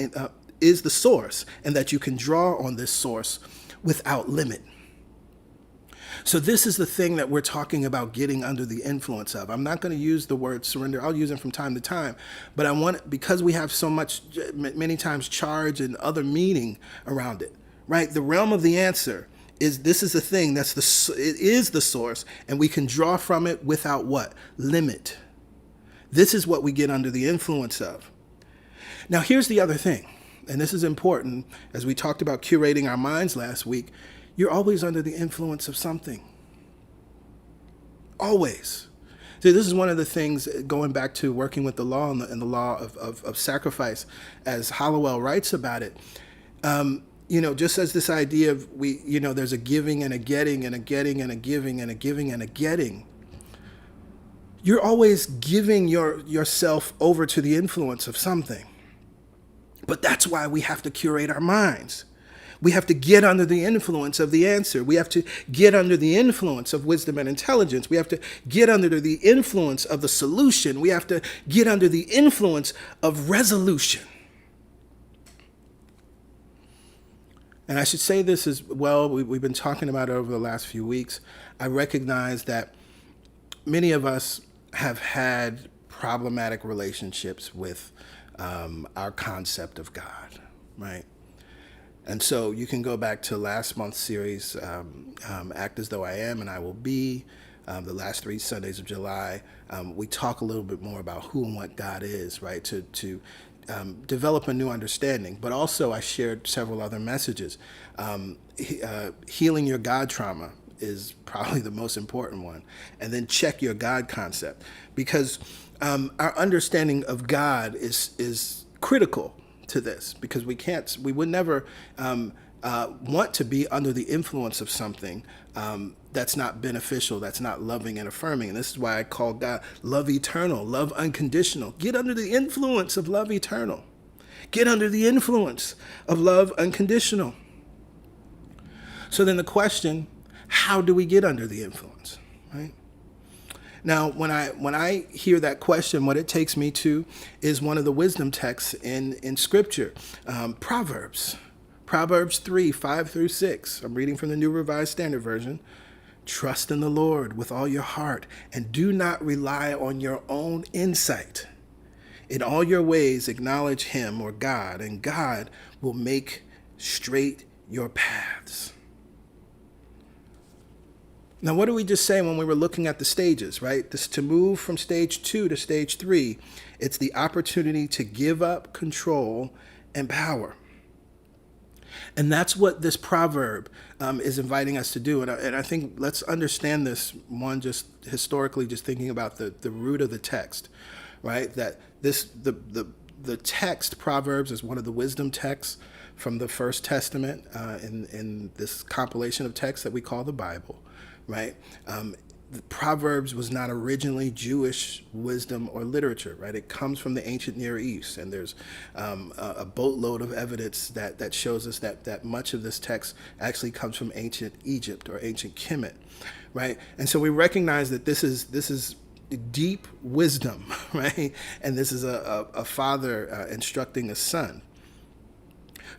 is the source, and that you can draw on this source without limit. So this is the thing that we're talking about getting under the influence of. I'm not going to use the word surrender. I'll use it from time to time. But I want, because we have so much, many times, charge and other meaning around it, right? The realm of the answer is, this is the thing, it is the source, and we can draw from it without what? Limit. This is what we get under the influence of. Now, here's the other thing, and this is important, as we talked about curating our minds last week. You're always under the influence of something. Always. See, this is one of the things, going back to working with the law and the law of sacrifice, as Hollowell writes about it. Just as this idea of there's a giving and a getting and a getting and a giving and a giving and a getting. You're always giving yourself over to the influence of something. But that's why we have to curate our minds. We have to get under the influence of the answer. We have to get under the influence of wisdom and intelligence. We have to get under the influence of the solution. We have to get under the influence of resolution. And I should say this as well. We've been talking about it over the last few weeks. I recognize that many of us have had problematic relationships with our concept of God, right? And so you can go back to last month's series, Act As Though I Am and I Will Be, the last 3 Sundays of July. We talk a little bit more about who and what God is, right, to develop a new understanding. But also I shared several other messages. Healing your God trauma is probably the most important one. And then check your God concept. Because our understanding of God is critical to this, because we would never want to be under the influence of something that's not beneficial, that's not loving and affirming. And this is why I call God love eternal, love unconditional. Get under the influence of love eternal. Get under the influence of love unconditional. So then the question, how do we get under the influence, right? Now, when I hear that question, what it takes me to is one of the wisdom texts in Scripture, Proverbs 3, 5 through 6. I'm reading from the New Revised Standard Version. Trust in the Lord with all your heart and do not rely on your own insight. In all your ways, acknowledge him or God, and God will make straight your paths. Now, what did we just say when we were looking at the stages, right? This, to move from stage 2 to stage 3, it's the opportunity to give up control and power. And that's what this proverb is inviting us to do. And I think let's understand this, one, just historically, just thinking about the root of the text, right? That the text, Proverbs, is one of the wisdom texts from the First Testament in this compilation of texts that we call the Bible. Right? The Proverbs was not originally Jewish wisdom or literature, right? It comes from the ancient Near East, and there's a boatload of evidence that shows us that much of this text actually comes from ancient Egypt or ancient Kemet, right? And so we recognize that this is deep wisdom, right? And this is a father instructing a son.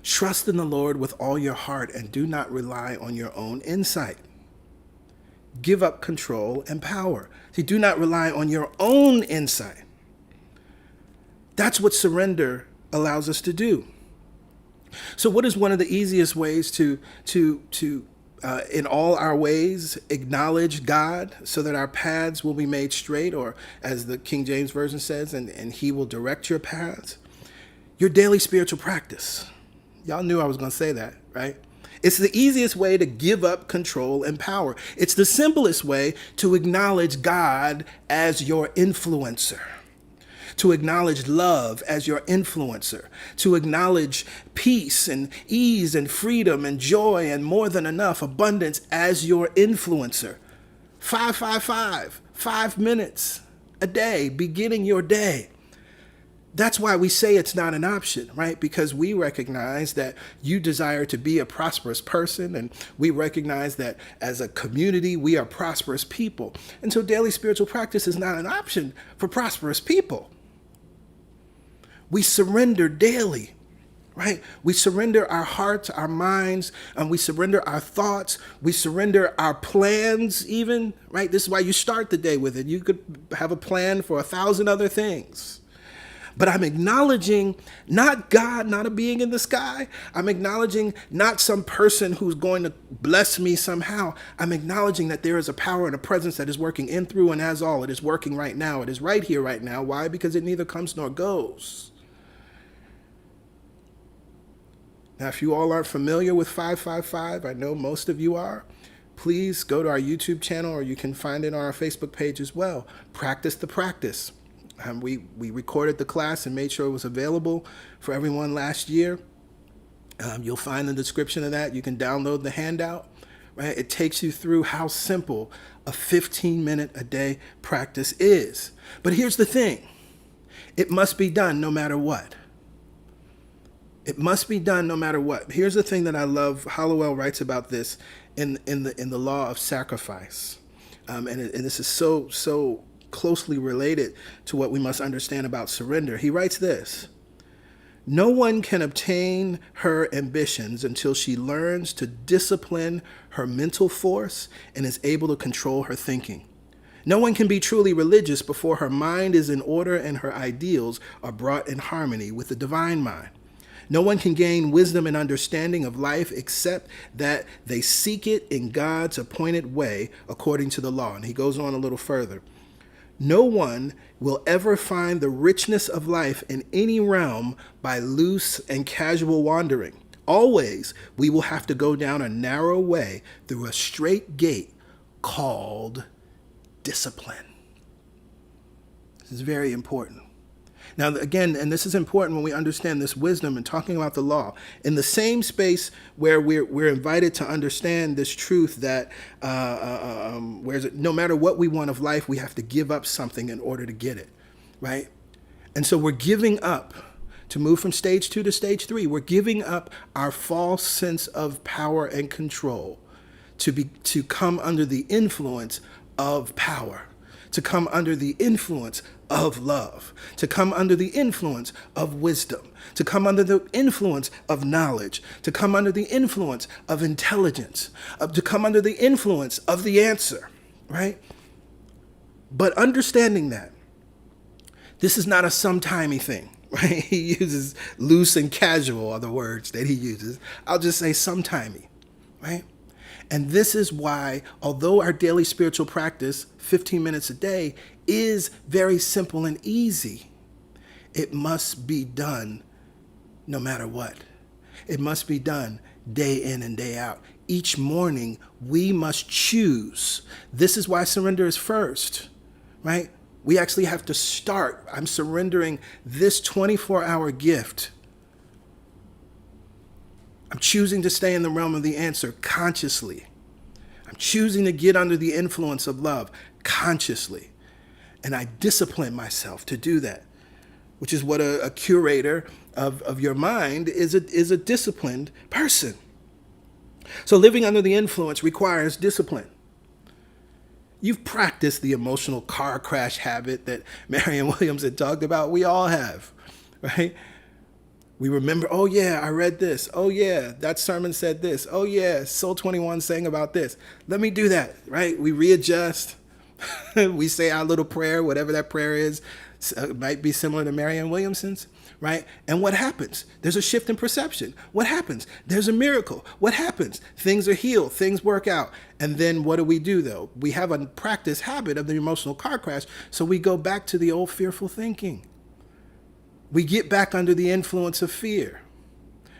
Trust in the Lord with all your heart and do not rely on your own insight. Give up control and power. See, do not rely on your own insight. That's what surrender allows us to do. So what is one of the easiest ways to in all our ways, acknowledge God so that our paths will be made straight, or as the King James Version says, and he will direct your paths? Your daily spiritual practice. Y'all knew I was going to say that, right? It's the easiest way to give up control and power. It's the simplest way to acknowledge God as your influencer, to acknowledge love as your influencer, to acknowledge peace and ease and freedom and joy and more than enough abundance as your influencer. 5 minutes a day, beginning your day. That's why we say it's not an option, right? Because we recognize that you desire to be a prosperous person, and we recognize that as a community, we are prosperous people. And so daily spiritual practice is not an option for prosperous people. We surrender daily, right? We surrender our hearts, our minds, and we surrender our thoughts. We surrender our plans even, right? This is why you start the day with it. You could have a plan for 1,000 other things. But I'm acknowledging not God, not a being in the sky. I'm acknowledging not some person who's going to bless me somehow. I'm acknowledging that there is a power and a presence that is working in, through, and as all. It is working right now. It is right here, right now. Why? Because it neither comes nor goes. Now, if you all aren't familiar with 555, I know most of you are, please go to our YouTube channel, or you can find it on our Facebook page as well. Practice the practice. We recorded the class and made sure it was available for everyone last year. You'll find the description of that. You can download the handout, right? It takes you through how simple a 15-minute a day practice is. But here's the thing. It must be done no matter what. It must be done no matter what. Here's the thing that I love. Hollowell writes about this in the law of sacrifice. And this is so closely related to what we must understand about surrender. He writes this: no one can obtain her ambitions until she learns to discipline her mental force and is able to control her thinking. No one can be truly religious before her mind is in order and her ideals are brought in harmony with the divine mind. No one can gain wisdom and understanding of life except that they seek it in God's appointed way according to the law. And he goes on a little further. No one will ever find the richness of life in any realm by loose and casual wandering. Always, we will have to go down a narrow way through a straight gate called discipline. This is very important. Now, again, and this is important when we understand this wisdom and talking about the law, in the same space where we're invited to understand this truth that no matter what we want of life, we have to give up something in order to get it, right? And so we're giving up to move from stage 2 to stage 3. We're giving up our false sense of power and control to come under the influence of power, to come under the influence of love, to come under the influence of wisdom, to come under the influence of knowledge, to come under the influence of intelligence, to come under the influence of the answer, right? But understanding that this is not a sometimey thing, right? He uses loose and casual are the words that he uses. I'll just say sometimey, right? And this is why, although our daily spiritual practice, 15 minutes a day, is very simple and easy, it must be done no matter what. It must be done day in and day out. Each morning, we must choose. This is why surrender is first, right? We actually have to start. I'm surrendering this 24-hour gift. I'm choosing to stay in the realm of the answer consciously. I'm choosing to get under the influence of love consciously. And I discipline myself to do that, which is what a curator of your mind is a disciplined person. So living under the influence requires discipline. You've practiced the emotional car crash habit that Marianne Williams had talked about. We all have, right? We remember, oh yeah, I read this. Oh yeah, that sermon said this. Oh yeah, Soul 21 sang about this. Let me do that, right? We readjust. We say our little prayer, whatever that prayer is. It might be similar to Marianne Williamson's, right? And what happens? There's a shift in perception. What happens? There's a miracle. What happens? Things are healed. Things work out. And then what do we do, though? We have a practice habit of the emotional car crash, so we go back to the old fearful thinking. We get back under the influence of fear.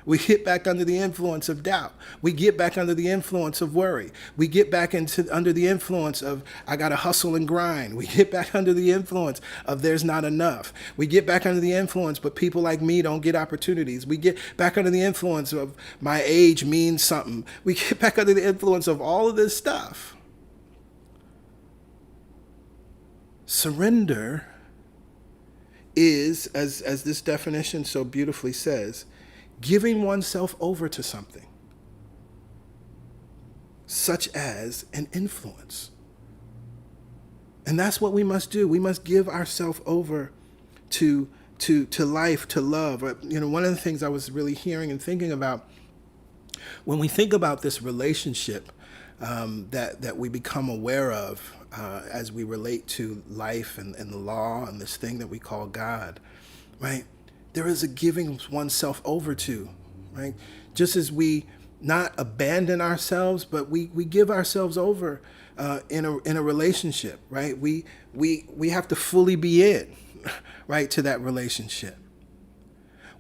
We get back under the influence of doubt. We get back under the influence of worry. We get back under the influence of, I got to hustle and grind. We get back under the influence of there's not enough. We get back under the influence, but people like me don't get opportunities. We get back under the influence of my age means something. We get back under the influence of all of this stuff. Surrender is, as this definition so beautifully says, giving oneself over to something, such as an influence. And that's what we must do. We must give ourselves over to life, to love. One of the things I was really hearing and thinking about, when we think about this relationship that we become aware of as we relate to life and the law and this thing that we call God, right? There is a giving oneself over to, right? Just as we not abandon ourselves, but we give ourselves over in a relationship, right? We have to fully be in, right, to that relationship.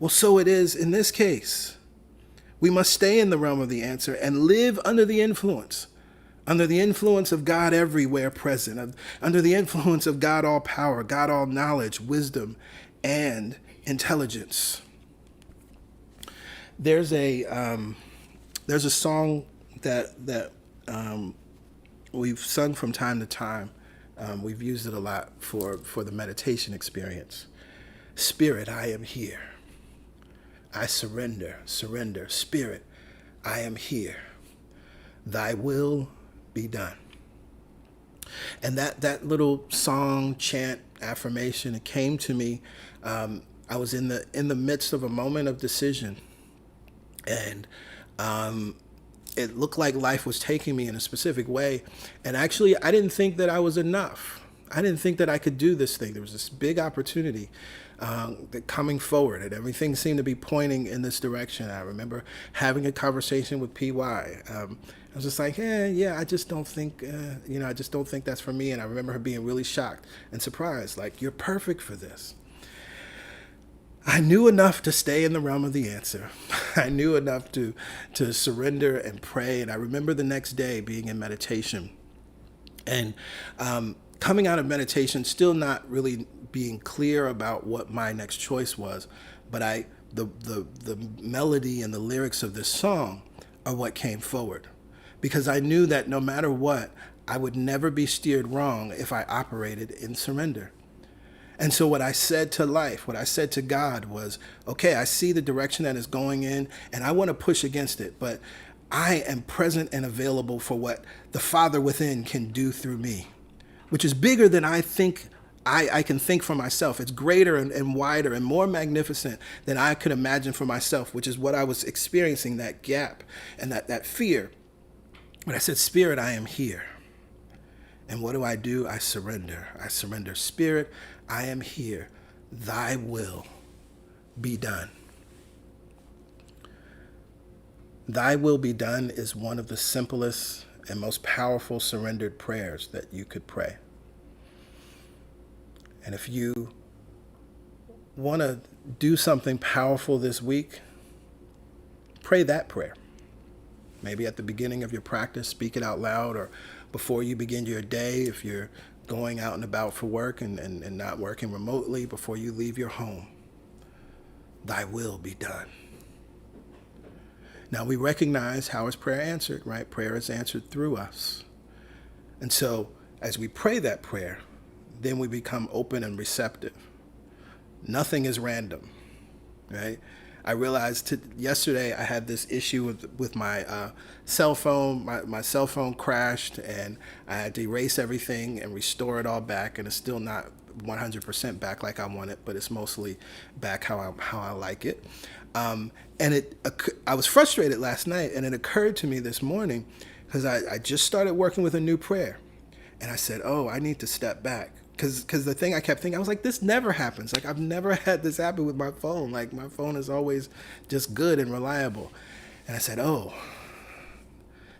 Well, so it is in this case. We must stay in the realm of the answer and live under the influence of God everywhere present, under the influence of God all power, God all knowledge, wisdom, and intelligence. There's a song that we've sung from time to time. We've used it a lot for the meditation experience. Spirit, I am here. I surrender. Spirit, I am here. Thy will be done. And that little song, chant, affirmation, it came to me. I was in the midst of a moment of decision, and it looked like life was taking me in a specific way. And actually, I didn't think that I was enough. I didn't think that I could do this thing. There was this big opportunity that coming forward, and everything seemed to be pointing in this direction. I remember having a conversation with PY. I was just like, I just don't think, I just don't think that's for me. And I remember her being really shocked and surprised, like, you're perfect for this. I knew enough to stay in the realm of the answer. I knew enough to surrender and pray. And I remember the next day being in meditation and coming out of meditation, still not really being clear about what my next choice was, but the melody and the lyrics of this song are what came forward, because I knew that no matter what, I would never be steered wrong if I operated in surrender. And so what I said to life, what I said to God was, okay, I see the direction that it's going in, and I want to push against it, but I am present and available for what the Father within can do through me, which is bigger than I think I can think for myself. It's greater and wider and more magnificent than I could imagine for myself, which is what I was experiencing, that gap and that fear. But I said, Spirit, I am here. And what do? I surrender. I surrender. Spirit, I am here. Thy will be done. Thy will be done is one of the simplest and most powerful surrendered prayers that you could pray. And if you want to do something powerful this week, pray that prayer. Maybe at the beginning of your practice, speak it out loud, or before you begin your day, if you're going out and about for work and not working remotely, before you leave your home. Thy will be done. Now we recognize how is prayer answered, right? Prayer is answered through us. And so as we pray that prayer, then we become open and receptive. Nothing is random, right? I realized yesterday I had this issue with my cell phone. My cell phone crashed, and I had to erase everything and restore it all back, and it's still not 100% back like I want it, but it's mostly back how I like it. And I was frustrated last night, and it occurred to me this morning, because I just started working with a new prayer, and I said, oh, I need to step back. Because the thing I kept thinking, I was like, this never happens. Like, I've never had this happen with my phone. Like, my phone is always just good and reliable. And I said, oh,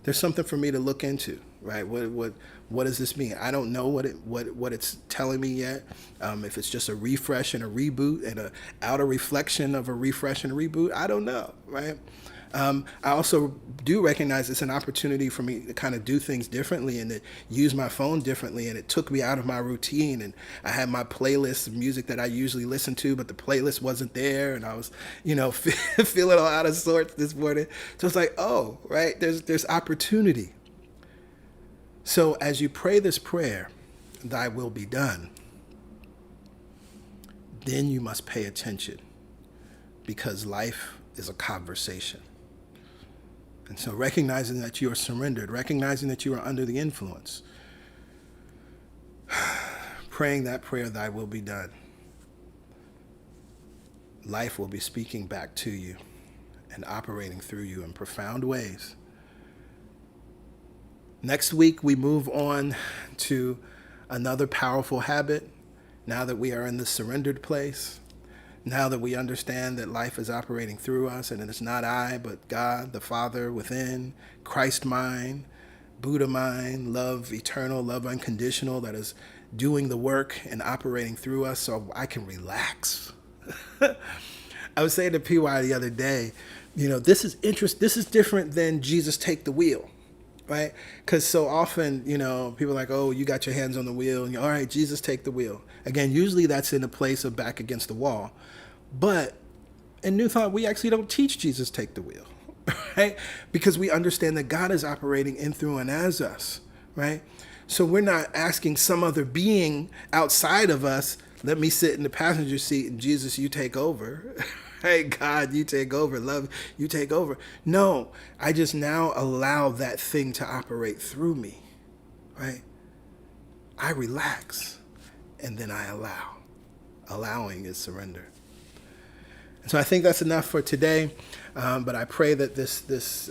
there's something for me to look into, right? What does this mean? I don't know what it's telling me yet. If it's just a refresh and a reboot and a outer reflection of a refresh and a reboot, I don't know, right? I also do recognize it's an opportunity for me to kind of do things differently and to use my phone differently. And it took me out of my routine. And I had my playlist of music that I usually listen to, but the playlist wasn't there. And I was, feeling all out of sorts this morning. So it's like, oh, right, there's opportunity. So as you pray this prayer, thy will be done, then you must pay attention, because life is a conversation. And so recognizing that you are surrendered, recognizing that you are under the influence, praying that prayer, thy will be done, life will be speaking back to you and operating through you in profound ways. Next week, we move on to another powerful habit. Now that we are in the surrendered place, now that we understand that life is operating through us, and it is not I, but God, the Father within, Christ mind, Buddha mind, love eternal, love unconditional, that is doing the work and operating through us, so I can relax. I was saying to PY the other day, this is this is different than Jesus take the wheel, right? Because so often, people are like, oh, you got your hands on the wheel, and all right, Jesus take the wheel. Again, usually that's in a place of back against the wall. But in New Thought, we actually don't teach Jesus take the wheel, right? Because we understand that God is operating in, through, and as us, right? So we're not asking some other being outside of us, let me sit in the passenger seat and Jesus, you take over. Hey, God, you take over. Love, you take over. No, I just now allow that thing to operate through me, right? I relax, and then I allow. Allowing is surrender. And so I think that's enough for today, but I pray that this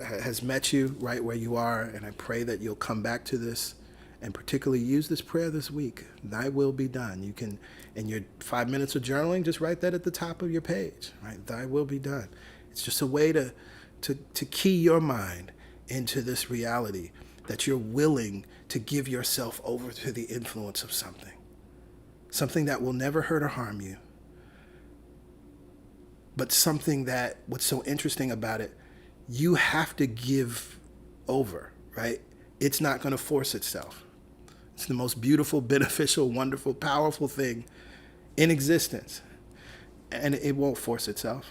has met you right where you are, and I pray that you'll come back to this and particularly use this prayer this week. Thy will be done. You can, in your 5 minutes of journaling, just write that at the top of your page, right? Thy will be done. It's just a way to key your mind into this reality that you're willing to give yourself over to the influence of something that will never hurt or harm you, but something that, what's so interesting about it, you have to give over, right? It's not going to force itself. It's the most beautiful, beneficial, wonderful, powerful thing in existence. And it won't force itself.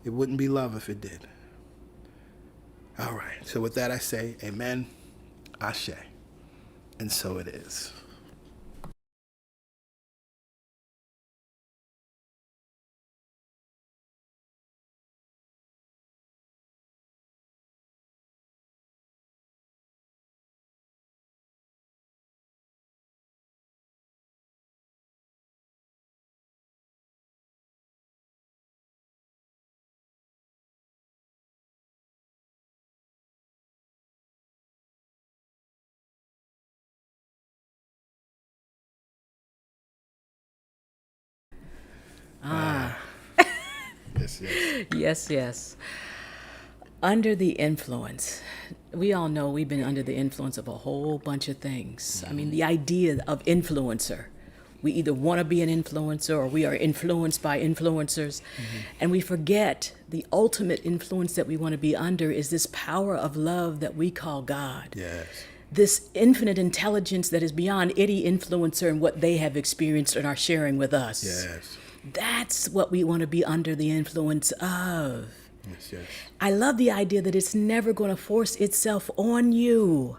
It wouldn't be love if it did. All right. So with that, I say, amen, ashe. And so it is. Yes, yes. Yes, yes. Under the influence. We all know we've been under the influence of a whole bunch of things. I mean, the idea of influencer. We either want to be an influencer or we are influenced by influencers. And we forget the ultimate influence that we want to be under is this power of love that we call God. Yes. This infinite intelligence that is beyond any influencer and what they have experienced and are sharing with us. Yes. That's what we want to be under the influence of. Yes, yes. I love the idea that it's never going to force itself on you.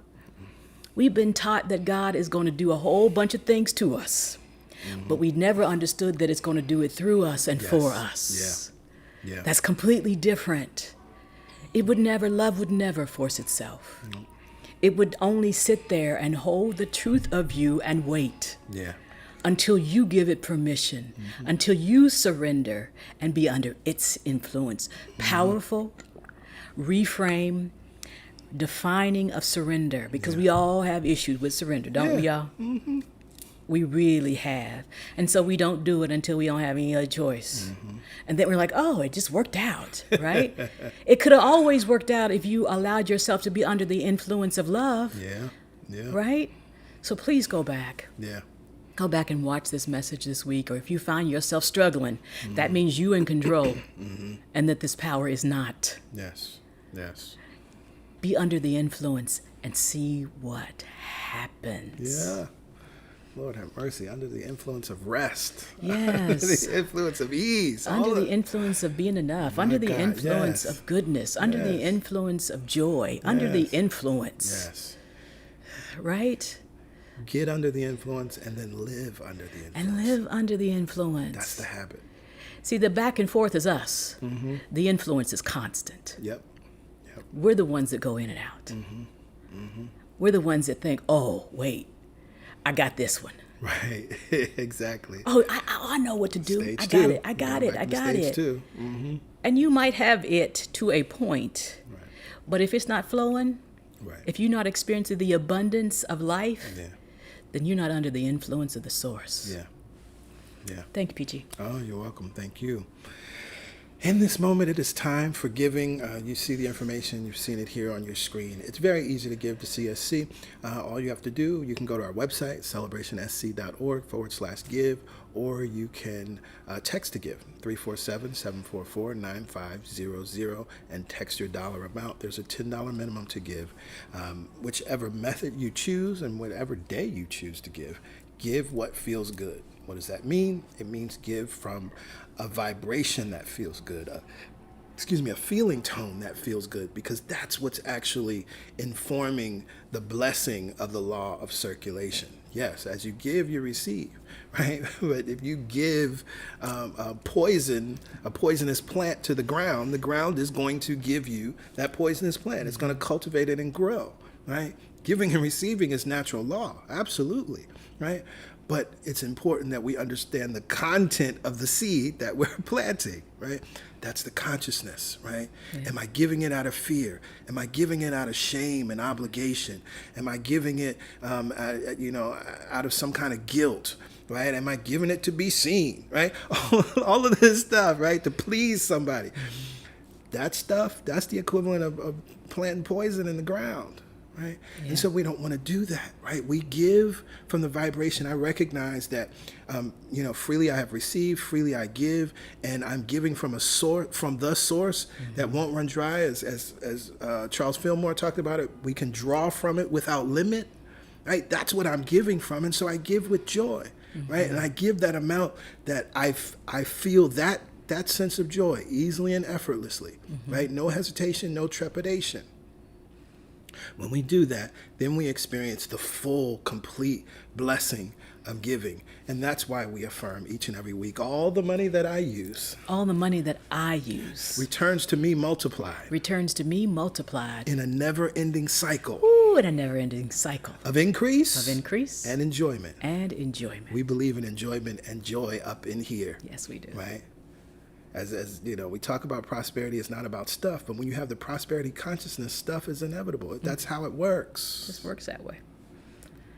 We've been taught that God is going to do a whole bunch of things to us, but we never understood that it's going to do it through us and for us. Yeah. Yeah. That's completely different. Love would never force itself. It would only sit there and hold the truth of you and wait. Yeah. Until you give it permission, until you surrender and be under its influence. Powerful, reframe, defining of surrender, because we all have issues with surrender, don't we, y'all? We really have. And so we don't do it until we don't have any other choice. And then we're like, oh, it just worked out, right? It could have always worked out if you allowed yourself to be under the influence of love. Yeah. Yeah. Right? So please go back. Yeah. Go back and watch this message this week. Or if you find yourself struggling, that means you in control and that this power is not. Yes. Yes. Be under the influence and see what happens. Yeah. Lord have mercy. Under the influence of rest. Yes. Under the influence of ease. Under the influence of being enough. Under the God, influence yes. of goodness. Under the Yes. influence of joy. Under the Yes. influence. Yes. Right? Get under the influence and then live under the influence. And live under the influence. That's the habit. See, the back and forth is us. The influence is constant. Yep. We're the ones that go in and out. We're the ones that think, oh, wait, I got this one. Right. Exactly. Oh, I know what to do. Stage I got two. it. I got Going it. back I to got stage it. two. And you might have it to a point, Right. but if it's not flowing, Right. if you're not experiencing the abundance of life, Yeah. then you're not under the influence of the source. Yeah. Yeah. Thank you, PG. Oh, you're welcome. Thank you. In this moment, it is time for giving. You see the information. You've seen it here on your screen. It's very easy to give to CSC. All you have to do, you can go to our website, celebrationsc.org/give, or you can text to give, 347-744-9500, and text your dollar amount. There's a $10 minimum to give. Whichever method you choose and whatever day you choose to give what feels good. What does that mean? It means give from a vibration that feels good, a feeling tone that feels good, because that's what's actually informing the blessing of the law of circulation. Yes, as you give, you receive, right? But if you give a poisonous plant to the ground is going to give you that poisonous plant. It's going to cultivate it and grow, right? Giving and receiving is natural law, absolutely, right? But it's important that we understand the content of the seed that we're planting, right? That's the consciousness, right? Yeah. Am I giving it out of fear? Am I giving it out of shame and obligation? Am I giving it, out of some kind of guilt, right? Am I giving it to be seen, right? All of this stuff, right? To please somebody. That stuff, that's the equivalent of planting poison in the ground. Right? Yeah. And so we don't want to do that, right? We give from the vibration. I recognize that, freely I have received, freely I give, and I'm giving from the source that won't run dry. As Charles Fillmore talked about it, we can draw from it without limit, right? That's what I'm giving from. And so I give with joy, right? And I give that amount that I feel that sense of joy easily and effortlessly, right? No hesitation, no trepidation. When we do that, then we experience the full, complete blessing of giving. And that's why we affirm each and every week, all the money that I use All the money that I use returns to me multiplied returns to me multiplied. in a never-ending cycle Ooh, in a never-ending cycle of increase and enjoyment. and enjoyment. We believe in enjoyment and joy up in here, Yes, we do. right? As you know, we talk about prosperity. It's not about stuff, but when you have the prosperity consciousness, stuff is inevitable. That's how it works. Just works that way.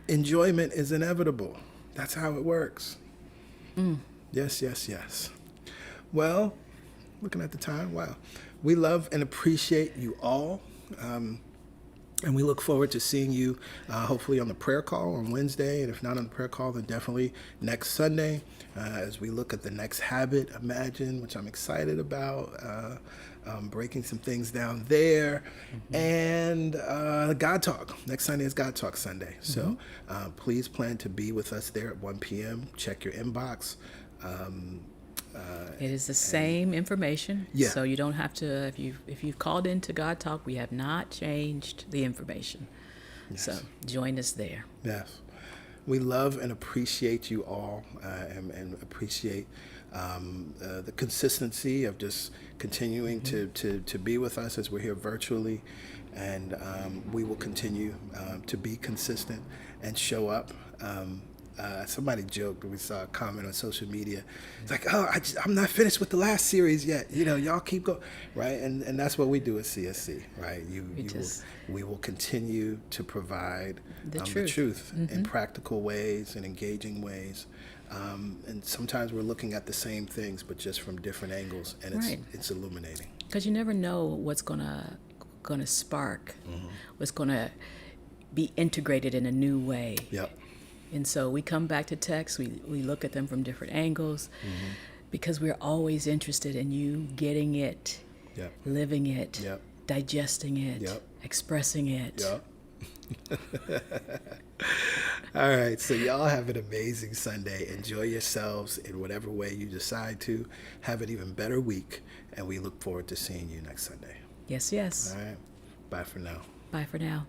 Enjoyment is inevitable. That's how it works. Yes, yes, yes. Well, looking at the time, wow. We love and appreciate you all. And we look forward to seeing you hopefully on the prayer call on Wednesday. And if not on the prayer call, then definitely next Sunday as we look at the next habit, Imagine, which I'm excited about. Breaking some things down there. And God Talk. Next Sunday is God Talk Sunday. So please plan to be with us there at 1 p.m. Check your inbox. It is the same information. Yeah. So you don't have to, if you've called into God Talk, we have not changed the information. Yes. So join us there. Yes. We love and appreciate you all and appreciate the consistency of just continuing to be with us as we're here virtually. And we will continue to be consistent and show up. Somebody joked, we saw a comment on social media. It's like, oh, I'm not finished with the last series yet. You know, y'all keep going, right? And that's what we do at CSC, right? We will continue to provide the truth in practical ways and engaging ways. And sometimes we're looking at the same things, but just from different angles, and it's illuminating. Because you never know what's gonna spark, what's gonna be integrated in a new way. Yep. And so we come back to texts, we look at them from different angles, because we're always interested in you getting it, living it, digesting it, expressing it. All right, so y'all have an amazing Sunday. Enjoy yourselves in whatever way you decide to. Have an even better week, and we look forward to seeing you next Sunday. Yes, yes. All right, bye for now. Bye for now.